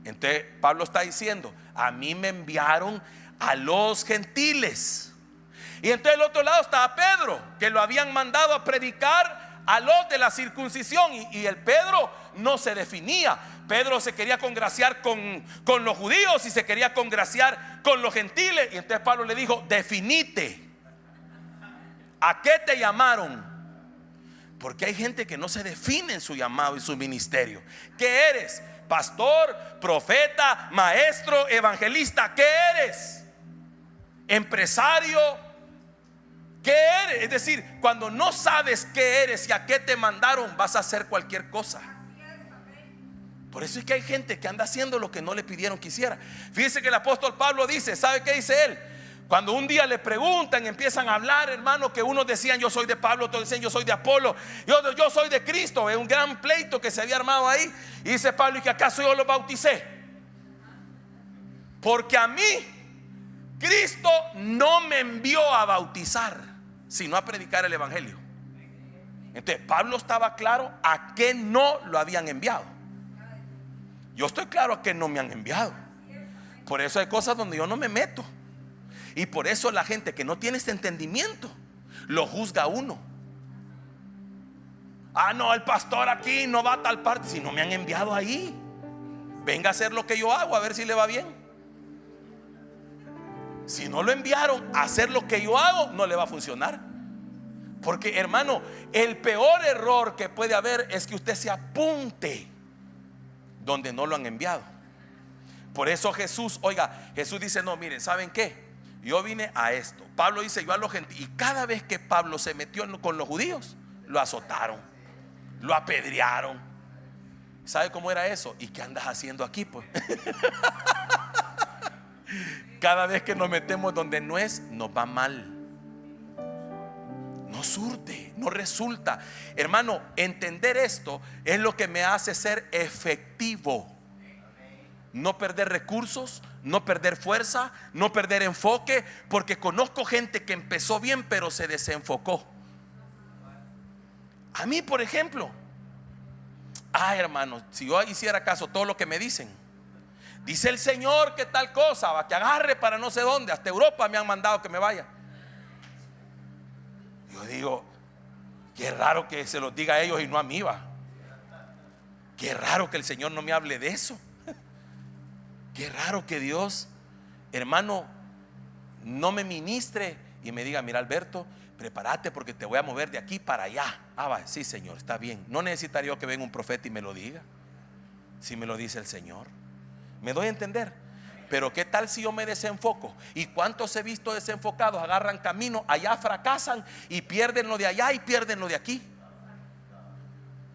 S1: Entonces Pablo está diciendo: a mí me enviaron a los gentiles. Y entonces del otro lado estaba Pedro, que lo habían mandado a predicar a los de la circuncisión. Y el Pedro no se definía. Pedro se quería congraciar con los judíos y se quería congraciar con los gentiles. Y entonces Pablo le dijo: definite, ¿a qué te llamaron? Porque hay gente que no se define en su llamado y su ministerio. ¿Qué eres? ¿Pastor, profeta, maestro, evangelista? ¿Qué eres? ¿Empresario? ¿Qué eres? Es decir, cuando no sabes qué eres y a qué te mandaron, vas a hacer cualquier cosa. Por eso es que hay gente que anda haciendo lo que no le pidieron que hiciera. Fíjese que el apóstol Pablo dice, ¿sabe qué dice él? Cuando un día le preguntan, empiezan a hablar, hermano, que unos decían yo soy de Pablo, otros decían yo soy de Apolo, y otros yo soy de Cristo. Es un gran pleito que se había armado ahí. Y dice Pablo: ¿y que acaso yo los bauticé? Porque a mí Cristo no me envió a bautizar, sino a predicar el evangelio. Entonces Pablo estaba claro a qué no lo habían enviado. Yo estoy claro a qué no me han enviado. Por eso hay cosas donde yo no me meto. Y por eso la gente que no tiene este entendimiento lo juzga a uno. Ah, no, el pastor aquí no va a tal parte. Si no me han enviado ahí, venga a hacer lo que yo hago, a ver si le va bien. Si no lo enviaron a hacer lo que yo hago, no le va a funcionar. Porque, hermano, el peor error que puede haber es que usted se apunte donde no lo han enviado. Por eso Jesús, oiga, Jesús dice: no, miren, ¿saben qué? Yo vine a esto. Pablo dice: yo a los gentiles. Y cada vez que Pablo se metió con los judíos, lo azotaron, lo apedrearon. ¿Sabe cómo era eso? ¿Y qué andas haciendo aquí, pues? Cada vez que nos metemos donde no es, nos va mal. No surte, no resulta. Hermano, entender esto es lo que me hace ser efectivo. No perder recursos, no perder fuerza, no perder enfoque. Porque conozco gente que empezó bien pero se desenfocó. A mí, por ejemplo, Hermano, si yo hiciera caso todo lo que me dicen, dice el Señor que tal cosa, va, que agarre para no sé dónde, hasta Europa me han mandado que me vaya. Yo digo, qué raro que se los diga a ellos y no a mí, va. Qué raro que el Señor no me hable de eso. Qué raro que Dios, hermano, no me ministre y me diga: mira, Alberto, prepárate porque te voy a mover de aquí para allá. Va, sí, Señor, está bien. No necesitaría yo que venga un profeta y me lo diga. Si me lo dice el Señor, me doy a entender. Pero qué tal si yo me desenfoco. ¿Y cuántos he visto desenfocados? Agarran camino, allá fracasan y pierden lo de allá y pierden lo de aquí.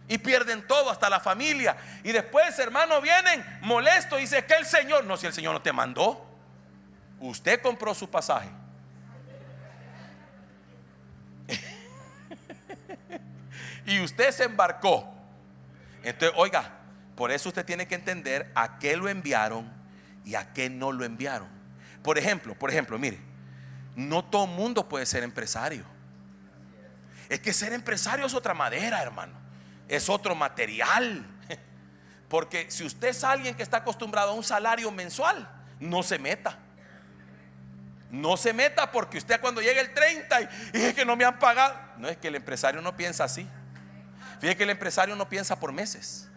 S1: Y pierden todo, hasta la familia. Y después, hermano, vienen molestos y dice que el Señor, no, si el Señor no te mandó, usted compró su pasaje. Y usted se embarcó. Entonces, oiga, por eso usted tiene que entender a qué lo enviaron y a qué no lo enviaron. Por ejemplo, mire, no todo mundo puede ser empresario. Es que ser empresario es otra madera, hermano. Es otro material. Porque si usted es alguien que está acostumbrado a un salario mensual, no se meta. No se meta, porque usted cuando llegue el 30 y es que no me han pagado. No, es que el empresario no piensa así. Fíjate que el empresario no piensa por meses,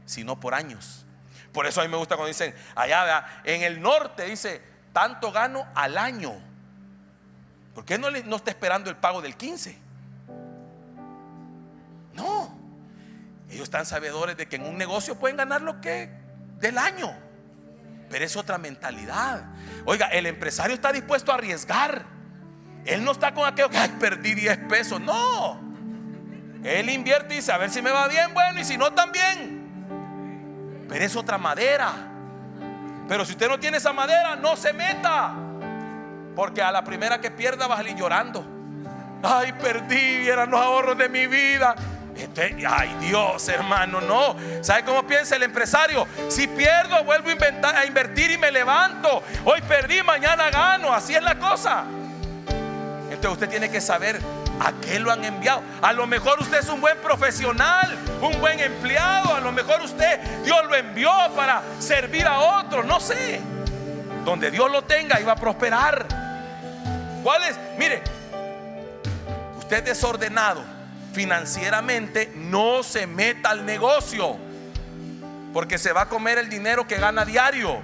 S1: sino por años. Por eso a mí me gusta cuando dicen allá en el norte, dice: tanto gano al año. ¿Por qué no está esperando el pago del 15? No, ellos están sabedores de que en un negocio pueden ganar lo que del año. Pero es otra mentalidad. Oiga, el empresario está dispuesto a arriesgar. Él no está con aquello que perdí 10 pesos. No, él invierte y dice: a ver si me va bien, bueno, y si no, también. Pero es otra madera. Pero si usted no tiene esa madera, no se meta, porque a la primera que pierda va a salir llorando. Ay, perdí, eran los ahorros de mi vida. Ay, Dios, hermano, no. ¿Sabe cómo piensa el empresario? Si pierdo, vuelvo a invertir y me levanto. Hoy perdí, mañana gano. Así es la cosa. Entonces usted tiene que saber a qué lo han enviado. A lo mejor usted es un buen profesional, un buen empleado. A lo mejor Dios lo envió para servir a otros. No sé. Donde Dios lo tenga, iba a prosperar. ¿Cuál es? Mire, usted desordenado financieramente, no se meta al negocio, porque se va a comer el dinero que gana diario.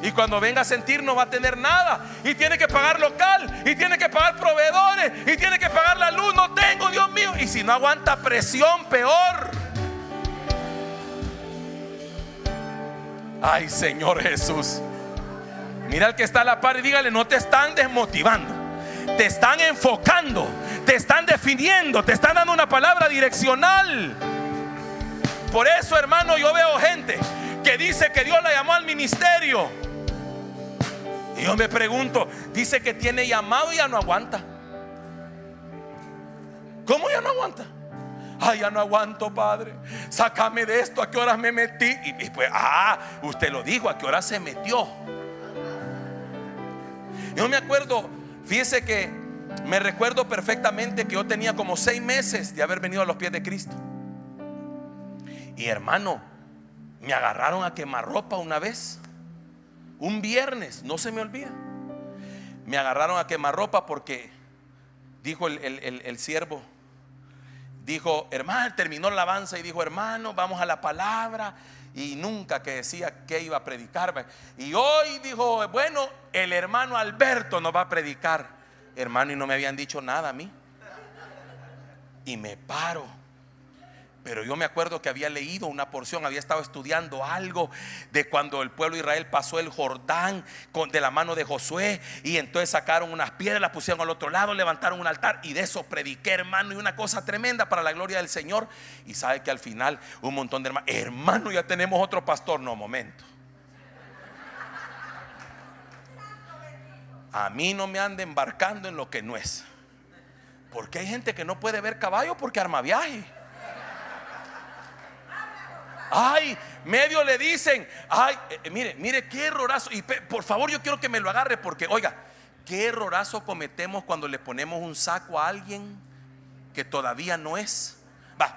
S1: Y cuando venga a sentir, no va a tener nada. Y tiene que pagar local, y tiene que pagar proveedores, y tiene que pagar la luz. No tengo, Dios mío. Y si no aguanta presión, peor. Ay, Señor Jesús. Mira al que está a la par y dígale: no te están desmotivando, te están enfocando, te están definiendo, te están dando una palabra direccional. Por eso, hermano, yo veo gente que dice que Dios la llamó al ministerio, y yo me pregunto, dice que tiene llamado y ya no aguanta. ¿Cómo ya no aguanta? Ay, ya no aguanto, Padre, sácame de esto. ¿A qué horas me metí? Y pues, usted lo dijo, ¿a qué horas se metió? Yo me acuerdo, fíjese que me recuerdo perfectamente que yo tenía como 6 meses de haber venido a los pies de Cristo. Y hermano, me agarraron a quemarropa una vez, un viernes, no se me olvida. Me agarraron a quemarropa porque dijo el siervo, dijo: hermano, terminó la alabanza y dijo: hermano, vamos a la palabra. Y nunca que decía que iba a predicar. Y hoy dijo: bueno, el hermano Alberto nos va a predicar. Hermano, y no me habían dicho nada a mí. Y me paro. Pero yo me acuerdo que había leído una porción, había estado estudiando algo de cuando el pueblo de Israel pasó el Jordán de la mano de Josué. Y entonces sacaron unas piedras, las pusieron al otro lado, levantaron un altar. Y de eso prediqué, hermano, y una cosa tremenda para la gloria del Señor. Y sabe que al final un montón de hermano, ya tenemos otro pastor. No, momento. A mí no me ande embarcando en lo que no es. Porque hay gente que no puede ver caballo porque arma viaje. Ay, medio le dicen: ay, mire qué errorazo. Y por favor, yo quiero que me lo agarre, porque oiga, qué errorazo cometemos cuando le ponemos un saco a alguien que todavía no es.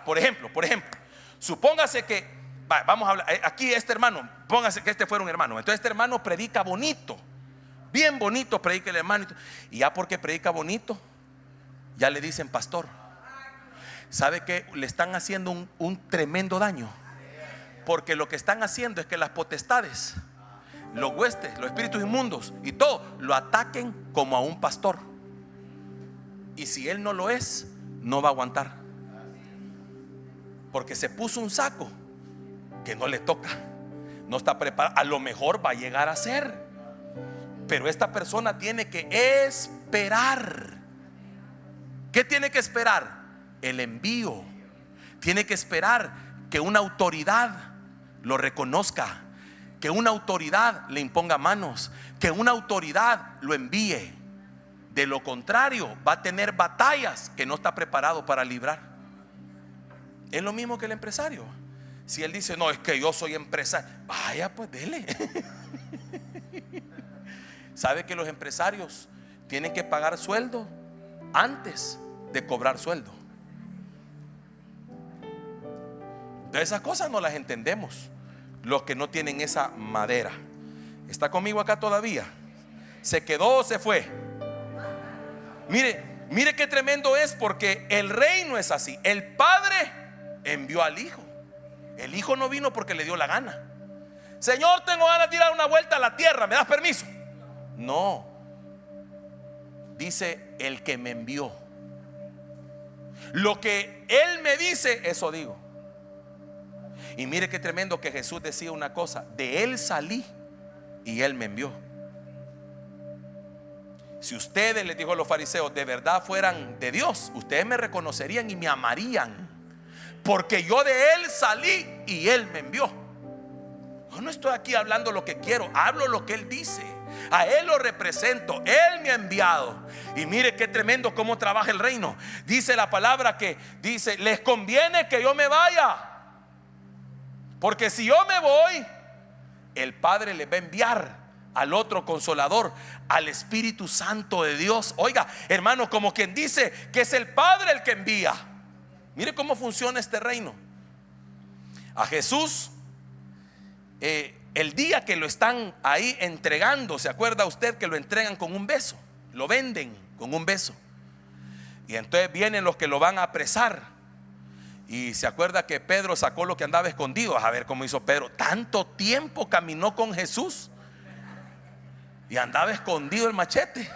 S1: Por ejemplo, Supóngase que, vamos a hablar, aquí este hermano, póngase que este fuera un hermano. Entonces este hermano predica bonito, bien bonito predica el hermano. Y ya porque predica bonito, ya le dicen pastor. ¿Sabe que le están haciendo un tremendo daño? Porque lo que están haciendo es que las potestades, los huestes, los espíritus inmundos y todo, lo ataquen como a un pastor. Y si él no lo es, no va a aguantar. Porque se puso un saco que no le toca, no está preparado. A lo mejor va a llegar a ser, pero esta persona tiene que esperar. ¿Qué tiene que esperar? El envío. Tiene que esperar que una autoridad lo reconozca, que una autoridad le imponga manos, que una autoridad lo envíe. De lo contrario, va a tener batallas que no está preparado para librar. Es lo mismo que el empresario. Si él dice, no, es que yo soy empresario, vaya, pues dele. ¿Sabe que los empresarios tienen que pagar sueldo antes de cobrar sueldo? Pero esas cosas no las entendemos los que no tienen esa madera. ¿Está conmigo acá todavía? ¿Se quedó o se fue? Mire qué tremendo es, porque el reino es así. El Padre envió al Hijo. El Hijo no vino porque le dio la gana. Señor, tengo ganas de ir a dar una vuelta a la tierra, ¿me das permiso? No. Dice el que me envió. Lo que Él me dice, eso digo. Y mire qué tremendo que Jesús decía una cosa: de Él salí y Él me envió. Si ustedes, les dijo a los fariseos, de verdad fueran de Dios, ustedes me reconocerían y me amarían, porque yo de Él salí y Él me envió. Yo no estoy aquí hablando lo que quiero, hablo lo que Él dice. A Él lo represento, Él me ha enviado. Y mire qué tremendo cómo trabaja el reino. Dice la palabra que dice: les conviene que yo me vaya, porque si yo me voy, el Padre les va a enviar al otro Consolador, al Espíritu Santo de Dios. Oiga, hermano, como quien dice que es el Padre el que envía. Mire cómo funciona este reino. A Jesús, el día que lo están ahí entregando, ¿se acuerda usted que lo entregan con un beso? Lo venden con un beso. Y entonces vienen los que lo van a apresar. Y se acuerda que Pedro sacó lo que andaba escondido. A ver cómo hizo Pedro. Tanto tiempo caminó con Jesús y andaba escondido el machete.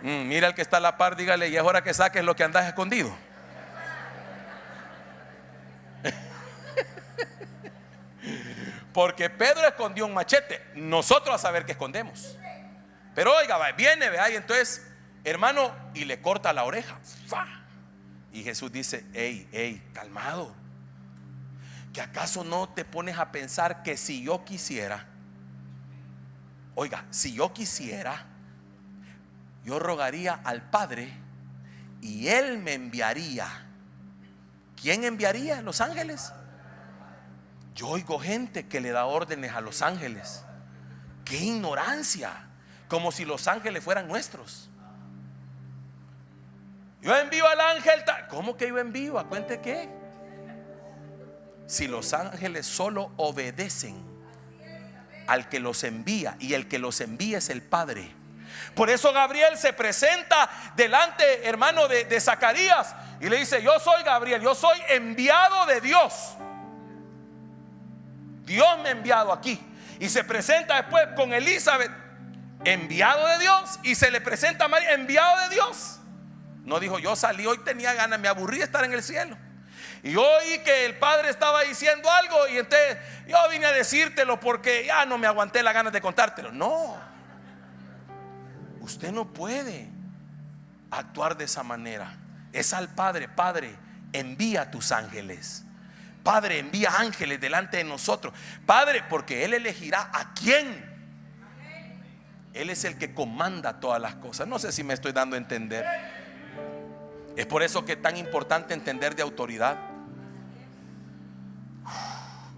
S1: Mira al que está a la par, dígale: y es hora que saques lo que andas escondido. Porque Pedro escondió un machete, nosotros a saber qué escondemos. Pero oiga, viene, vea, y entonces, hermano, y le corta la oreja. ¡Fa! Y Jesús dice: hey, calmado. ¿Que acaso no te pones a pensar que si yo quisiera, oiga, si yo quisiera, yo rogaría al Padre y Él me enviaría? ¿Quién enviaría? ¿Los ángeles? Yo oigo gente que le da órdenes a los ángeles. ¡Qué ignorancia! Como si los ángeles fueran nuestros. Yo envío al ángel. ¿Cómo que yo envío? ¿A cuente qué? Si los ángeles solo obedecen al que los envía, y el que los envía es el Padre. Por eso Gabriel se presenta delante, hermano, de Zacarías, y le dice: yo soy Gabriel, yo soy enviado de Dios. Dios me ha enviado aquí. Y se presenta después con Elizabeth, enviado de Dios, y se le presenta a María, enviado de Dios. No dijo: yo salí hoy, tenía ganas, me aburrí de estar en el cielo, y yo oí que el Padre estaba diciendo algo, y entonces yo vine a decírtelo porque ya no me aguanté las ganas de contártelo. No, usted no puede actuar de esa manera. Es al Padre: Padre, envía a tus ángeles. Padre, envía ángeles delante de nosotros. Padre, porque Él elegirá a quién. Él es el que comanda todas las cosas. No sé si me estoy dando a entender. Es por eso que es tan importante entender de autoridad.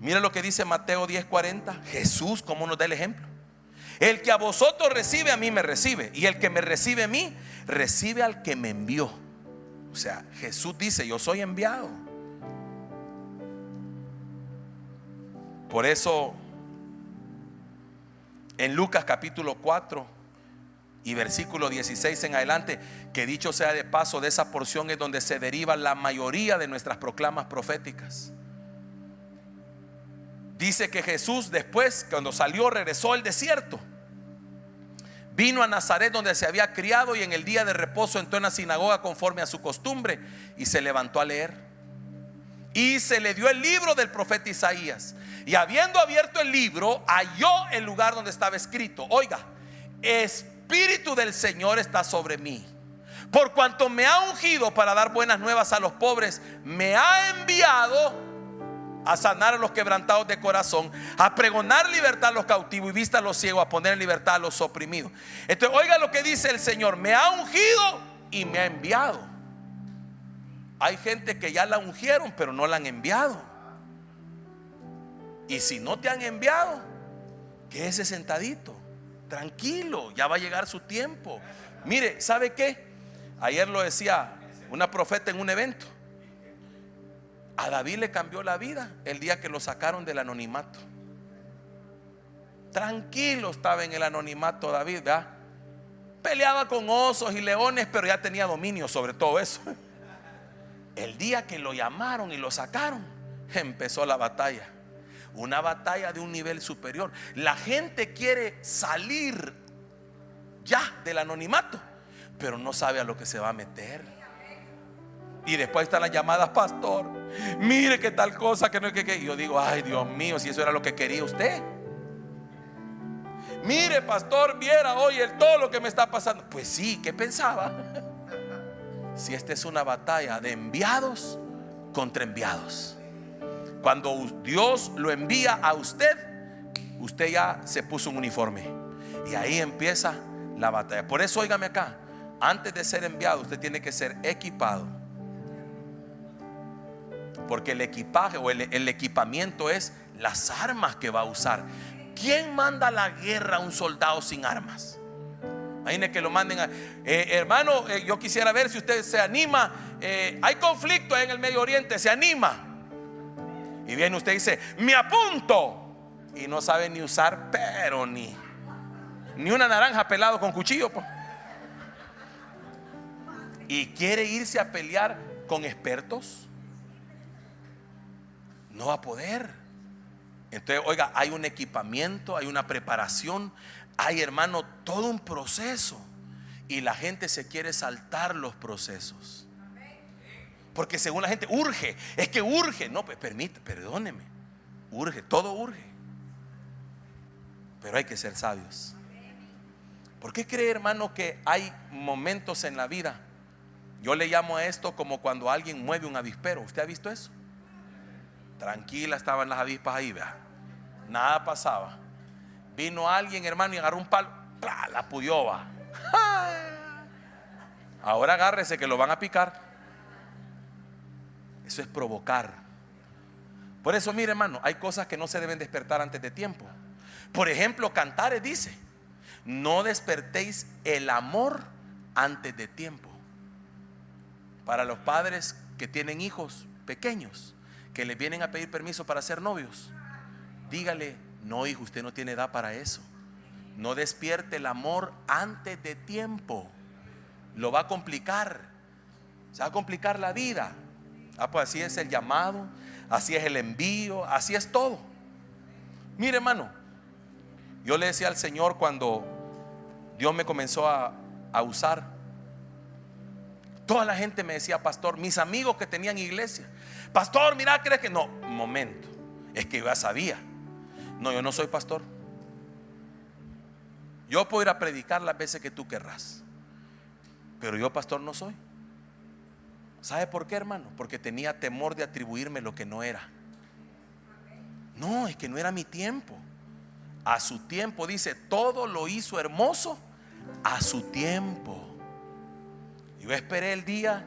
S1: Mira lo que dice Mateo 10:40. Jesús, ¿cómo nos da el ejemplo? El que a vosotros recibe, a mí me recibe, y el que me recibe a mí, recibe al que me envió. O sea, Jesús dice: yo soy enviado. Por eso en Lucas capítulo 4 y versículo 16 en adelante, que dicho sea de paso, de esa porción es donde se deriva la mayoría de nuestras proclamas proféticas. Dice que Jesús después, cuando salió, regresó al desierto, vino a Nazaret donde se había criado, y en el día de reposo entró en la sinagoga conforme a su costumbre y se levantó a leer. Y se le dio el libro del profeta Isaías, y habiendo abierto el libro, halló el lugar donde estaba escrito: oiga, Espíritu del Señor está sobre mí, por cuanto me ha ungido para dar buenas nuevas a los pobres, me ha enviado a sanar a los quebrantados de corazón, a pregonar libertad a los cautivos y vista a los ciegos, a poner en libertad a los oprimidos. Entonces oiga lo que dice el Señor: me ha ungido y me ha enviado. Hay gente que ya la ungieron pero no la han enviado. Y si no te han enviado, quédese sentadito, tranquilo, ya va a llegar su tiempo. Mire, ¿sabe qué? Ayer lo decía una profeta en un evento. A David le cambió la vida el día que lo sacaron del anonimato. Tranquilo estaba en el anonimato David, ¿verdad? Peleaba con osos y leones, pero ya tenía dominio sobre todo eso. El día que lo llamaron y lo sacaron, empezó la batalla. Una batalla de un nivel superior. La gente quiere salir ya del anonimato, pero no sabe a lo que se va a meter. Y después están las llamadas: pastor, mire que tal cosa, que no es que. Y yo digo: ay, Dios mío, si eso era lo que quería usted. Mire, pastor, viera hoy todo lo que me está pasando. Pues sí, ¿qué pensaba? Si esta es una batalla de enviados contra enviados. Cuando Dios lo envía a usted, usted ya se puso un uniforme, y ahí empieza la batalla. Por eso, óigame acá, antes de ser enviado, usted tiene que ser equipado. Porque el equipaje o el equipamiento es las armas que va a usar. ¿Quién manda a la guerra a un soldado sin armas? Imagínense que lo manden hermano, yo quisiera ver si usted se anima. Hay conflicto en el Medio Oriente, se anima. Y viene usted y dice: me apunto. Y no sabe ni usar, pero ni una naranja pelado con cuchillo, pues. Y quiere irse a pelear con expertos. No va a poder. Entonces, oiga, hay un equipamiento, hay una preparación, hay, hermano, todo un proceso. Y la gente se quiere saltar los procesos. Porque según la gente urge, es que urge. No, pues perdóneme, urge, todo urge. Pero hay que ser sabios. ¿Por qué cree, hermano, que hay momentos en la vida? Yo le llamo a esto como cuando alguien mueve un avispero. ¿Usted ha visto eso? Tranquila estaban las avispas ahí, vea, nada pasaba. Vino alguien, hermano, y agarró un palo, ¡plá!, la puyó. Ahora agárrese que lo van a picar. Eso es provocar. Por eso, mire, hermano, hay cosas que no se deben despertar antes de tiempo. Por ejemplo, Cantares dice: no despertéis el amor antes de tiempo. Para los padres que tienen hijos pequeños que les vienen a pedir permiso para ser novios, dígale: no, hijo, usted no tiene edad para eso. No despierte el amor antes de tiempo. Lo va a complicar. Se va a complicar la vida. Pues así es el llamado, así es el envío, así es todo. Mire, hermano, yo le decía al Señor cuando Dios me comenzó a usar, toda la gente me decía: pastor, mis amigos que tenían iglesia, pastor, mira, ¿crees que no? Un momento, es que yo ya sabía. No, yo no soy pastor. Yo puedo ir a predicar las veces que tú querrás, pero yo pastor no soy. ¿Sabe por qué, hermano? Porque tenía temor de atribuirme lo que no era. No, es que no era mi tiempo. A su tiempo, dice, todo lo hizo hermoso a su tiempo. Yo esperé el día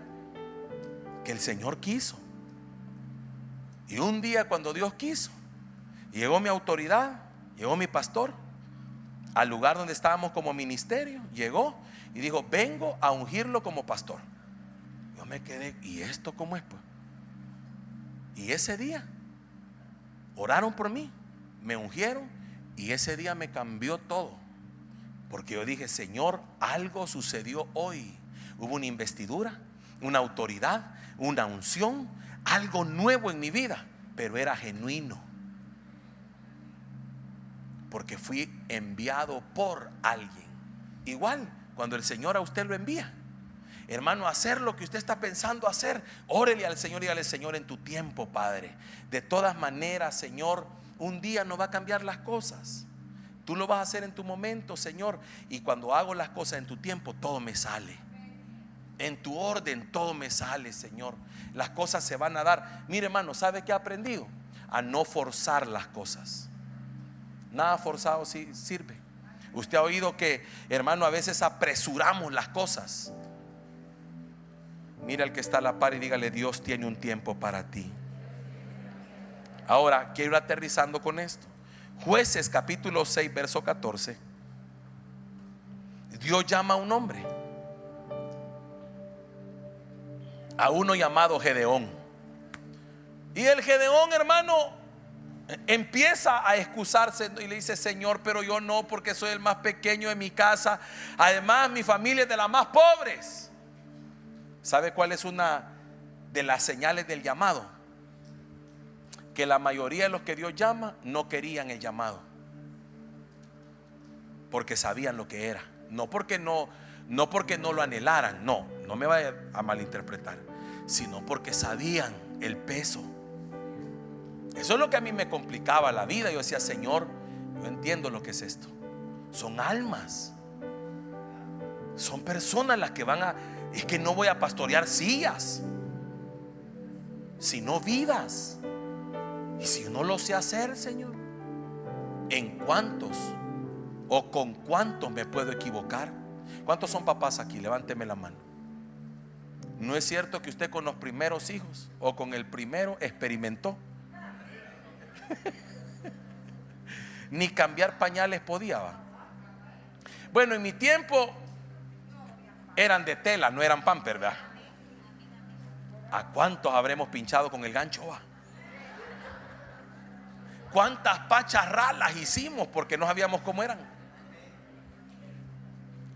S1: que el Señor quiso. Y un día, cuando Dios quiso, llegó mi autoridad, llegó mi pastor al lugar donde estábamos como ministerio. Llegó y dijo: vengo a ungirlo como pastor. Yo me quedé: ¿y esto cómo es, pues? Y ese día oraron por mí me ungieron y ese día me cambió todo. Porque yo dije, Señor, algo sucedió hoy. Hubo una investidura, una autoridad, una unción, algo nuevo en mi vida, pero era genuino. Porque fui enviado por alguien. Igual, cuando el Señor a usted lo envía, hermano, hacer lo que usted está pensando hacer, órele al Señor y dígale: Señor, en tu tiempo, Padre. De todas maneras, Señor, un día no va a cambiar las cosas. Tú lo vas a hacer en tu momento, Señor. Y cuando hago las cosas en tu tiempo, todo me sale. En tu orden, todo me sale, Señor. Las cosas se van a dar. Mire, hermano, ¿sabe qué he aprendido? A no forzar las cosas. Nada forzado sí sirve. Usted ha oído que, hermano, a veces apresuramos las cosas. Mira al que está a la par y dígale: Dios tiene un tiempo para ti. Ahora quiero ir aterrizando con esto. Jueces capítulo 6 verso 14. Dios llama a un hombre, a uno llamado Gedeón. Y el Gedeón, hermano, empieza a excusarse y le dice: Señor, pero yo no, porque soy el más pequeño de mi casa. Además, mi familia es de las más pobres. ¿Sabe cuál es una de las señales del llamado? Que la mayoría de los que Dios llama no querían el llamado, porque sabían lo que era. No porque no lo anhelaran, no me vaya a malinterpretar, sino porque sabían el peso. Eso es lo que a mí me complicaba la vida. Yo decía: Señor, yo entiendo lo que es esto. Son almas, son personas las que van a... Es que no voy a pastorear sillas, sino vidas. Y si no lo sé hacer, Señor, ¿en cuántos o con cuántos me puedo equivocar? ¿Cuántos son papás aquí? Levánteme la mano. ¿No es cierto que usted con los primeros hijos o con el primero experimentó? Ni cambiar pañales podía, ¿va? Bueno, en mi tiempo eran de tela, no eran pamper, ¿verdad? ¿A cuántos habremos pinchado con el gancho, va? ¿Cuántas pachas ralas hicimos porque no sabíamos cómo eran?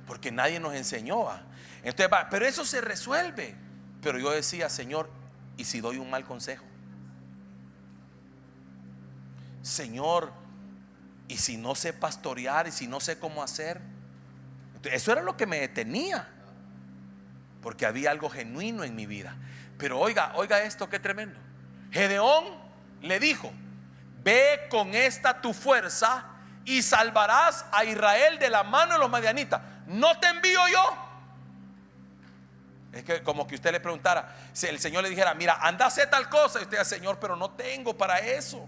S1: Porque nadie nos enseñó, ¿va? Entonces, va, pero eso se resuelve. Pero yo decía: Señor, ¿y si doy un mal consejo? Señor, ¿y si no sé pastorear? ¿Y si no sé cómo hacer? Entonces, eso era lo que me detenía, porque había algo genuino en mi vida. Pero oiga esto, qué tremendo. Gedeón le dijo: ve con esta tu fuerza y salvarás a Israel de la mano de los madianitas. ¿No te envío yo? Es que como que usted le preguntara, si el Señor le dijera: mira, anda a hacer tal cosa, y usted dice: Señor, pero no tengo para eso.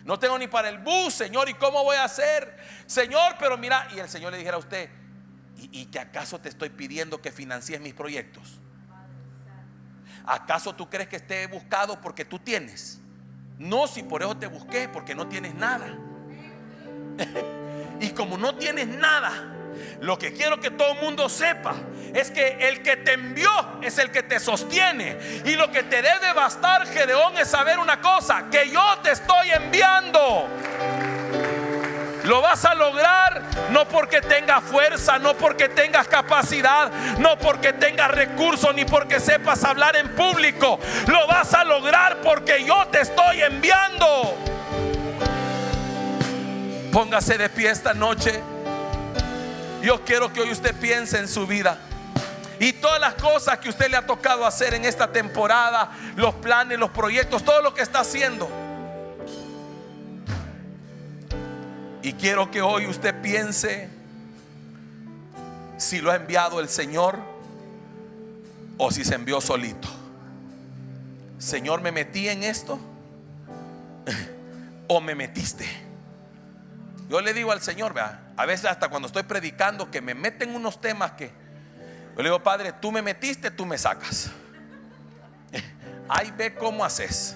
S1: No tengo ni para el bus, Señor, ¿y cómo voy a hacer? Señor, pero mira. Y el Señor le dijera a usted: ¿y que acaso te estoy pidiendo que financies mis proyectos? ¿Acaso tú crees que esté buscado porque tú tienes? No, si por eso te busqué, porque no tienes nada. Y como no tienes nada, lo que quiero que todo el mundo sepa es que el que te envió es el que te sostiene. Y lo que te debe bastar, Gedeón, es saber una cosa: que yo te estoy enviando. Lo vas a lograr no porque tengas fuerza, no porque tengas capacidad, no porque tengas recursos, ni porque sepas hablar en público. Lo vas a lograr porque yo te estoy enviando. Póngase de pie esta noche. Yo quiero que hoy usted piense en su vida y todas las cosas que usted le ha tocado hacer en esta temporada, los planes, los proyectos, todo lo que está haciendo. Y quiero que hoy usted piense si lo ha enviado el Señor o si se envió solito. Señor, ¿me metí en esto o me metiste? Yo le digo al Señor, vea, a veces hasta cuando estoy predicando, que me meten unos temas que yo le digo: Padre, tú me metiste, tú me sacas. Ahí ve cómo haces.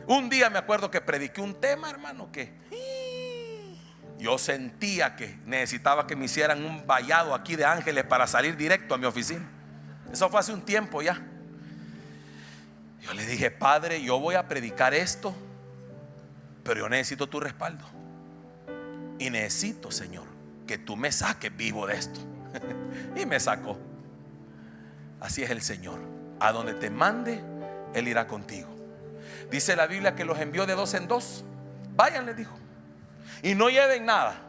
S1: Un día me acuerdo que prediqué un tema, hermano, que yo sentía que necesitaba que me hicieran un vallado aquí de ángeles para salir directo a mi oficina. Eso fue hace un tiempo ya. Yo le dije: Padre, yo voy a predicar esto, pero yo necesito tu respaldo. Y necesito, Señor, que tú me saques vivo de esto. Y me sacó. Así es el Señor. A donde te mande, Él irá contigo. Dice la Biblia que los envió de 2 en 2. Vayan, les dijo, y no lleven nada.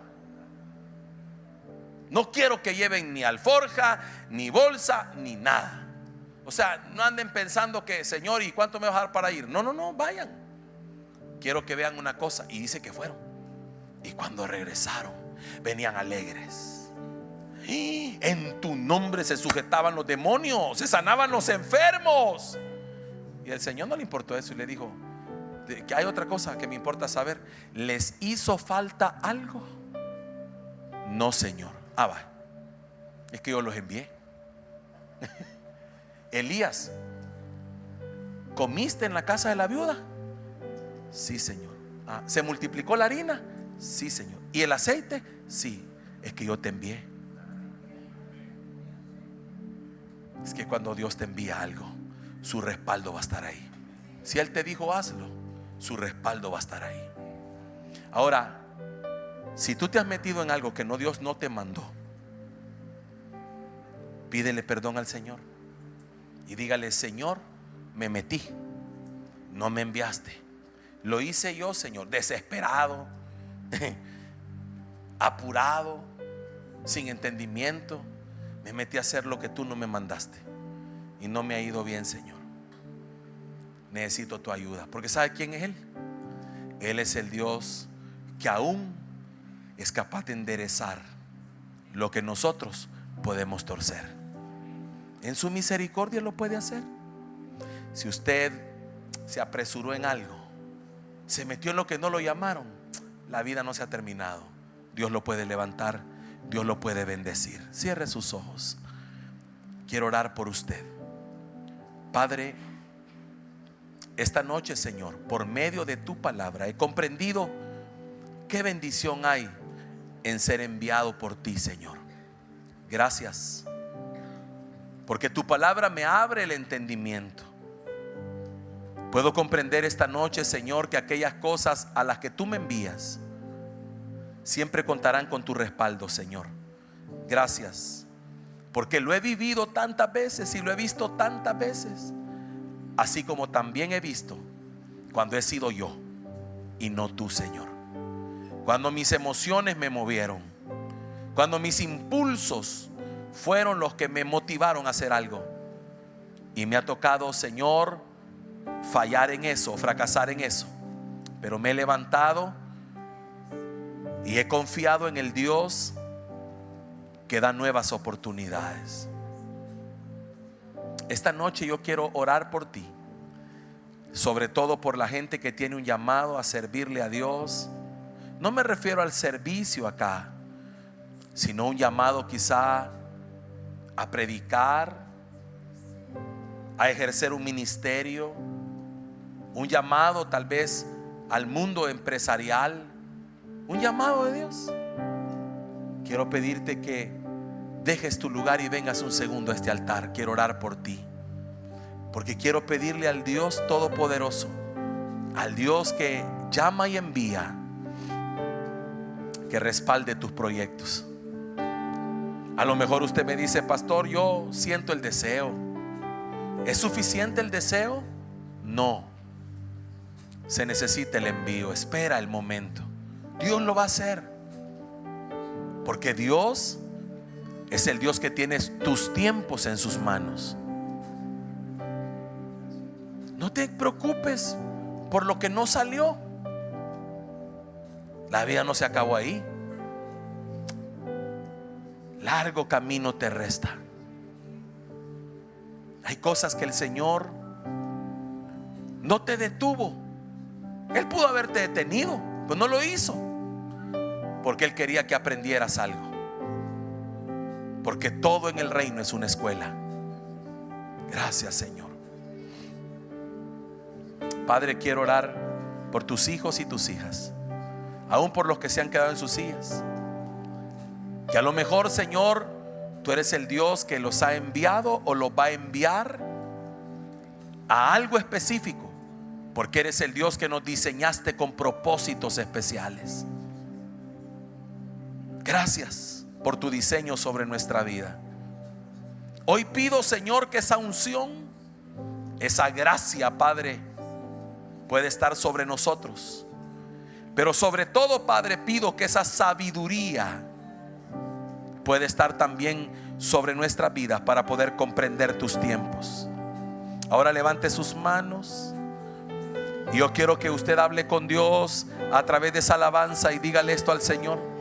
S1: No quiero que lleven ni alforja, ni bolsa, ni nada. O sea, no anden pensando que, Señor, ¿y cuánto me vas a dar para ir? No, no, no, vayan. Quiero que vean una cosa. Y dice que fueron. Y cuando regresaron, venían alegres. Y en tu nombre se sujetaban los demonios, se sanaban los enfermos. Y el Señor no le importó eso y le dijo: que hay otra cosa que me importa saber. ¿Les hizo falta algo? No, Señor. Ah, va. Es que yo los envié. Elías, ¿comiste en la casa de la viuda? Sí, Señor. ¿Se multiplicó la harina? Sí, Señor. ¿Y el aceite? Sí. Es que yo te envié. Es que cuando Dios te envía algo, su respaldo va a estar ahí. Si Él te dijo hazlo, su respaldo va a estar ahí. Ahora, si tú te has metido en algo que Dios no te mandó, pídele perdón al Señor y dígale: Señor, me metí, no me enviaste. Lo hice yo, Señor, desesperado, apurado, sin entendimiento. Me metí a hacer lo que tú no me mandaste y no me ha ido bien, Señor. Necesito tu ayuda, porque ¿sabe quién es Él? Él es el Dios que aún es capaz de enderezar lo que nosotros podemos torcer. En su misericordia lo puede hacer. Si usted se apresuró en algo, se metió en lo que no lo llamaron, la vida no se ha terminado. Dios lo puede levantar, Dios lo puede bendecir. Cierre sus ojos. Quiero orar por usted. Padre, esta noche, Señor, por medio de tu palabra he comprendido qué bendición hay en ser enviado por ti, Señor. Gracias, porque tu palabra me abre el entendimiento. Puedo comprender esta noche, Señor, que aquellas cosas a las que tú me envías siempre contarán con tu respaldo, Señor. Gracias, porque lo he vivido tantas veces y lo he visto tantas veces, así como también he visto cuando he sido yo y no tú, Señor. Cuando mis emociones me movieron, cuando mis impulsos fueron los que me motivaron a hacer algo, y me ha tocado, Señor, fallar en eso, fracasar en eso, pero me he levantado y he confiado en el Dios que da nuevas oportunidades. Esta noche yo quiero orar por ti, sobre todo por la gente que tiene un llamado a servirle a Dios. No me refiero al servicio acá, sino un llamado quizá a predicar, a ejercer un ministerio, un llamado tal vez al mundo empresarial, un llamado de Dios. Quiero pedirte que dejes tu lugar y vengas un segundo a este altar. Quiero orar por ti, porque quiero pedirle al Dios Todopoderoso, al Dios que llama y envía, que respalde tus proyectos. A lo mejor usted me dice: pastor, yo siento el deseo. ¿Es suficiente el deseo? No. Se necesita el envío. Espera el momento. Dios lo va a hacer, porque Dios es el Dios que tiene tus tiempos en sus manos. No te preocupes por lo que no salió. La vida no se acabó ahí. Largo camino te resta. Hay cosas que el Señor no te detuvo. Él pudo haberte detenido, pero no lo hizo, porque Él quería que aprendieras algo. Porque todo en el reino es una escuela. Gracias, Señor. Padre, quiero orar por tus hijos y tus hijas, aún por los que se han quedado en sus sillas, que a lo mejor, Señor, tú eres el Dios que los ha enviado o los va a enviar a algo específico, porque eres el Dios que nos diseñaste con propósitos especiales. Gracias por tu diseño sobre nuestra vida. Hoy pido, Señor, que esa unción, esa gracia, Padre, puede estar sobre nosotros. Pero sobre todo, Padre, pido que esa sabiduría puede estar también sobre nuestras vidas para poder comprender tus tiempos. Ahora levante sus manos. Y yo quiero que usted hable con Dios a través de esa alabanza y dígale esto al Señor.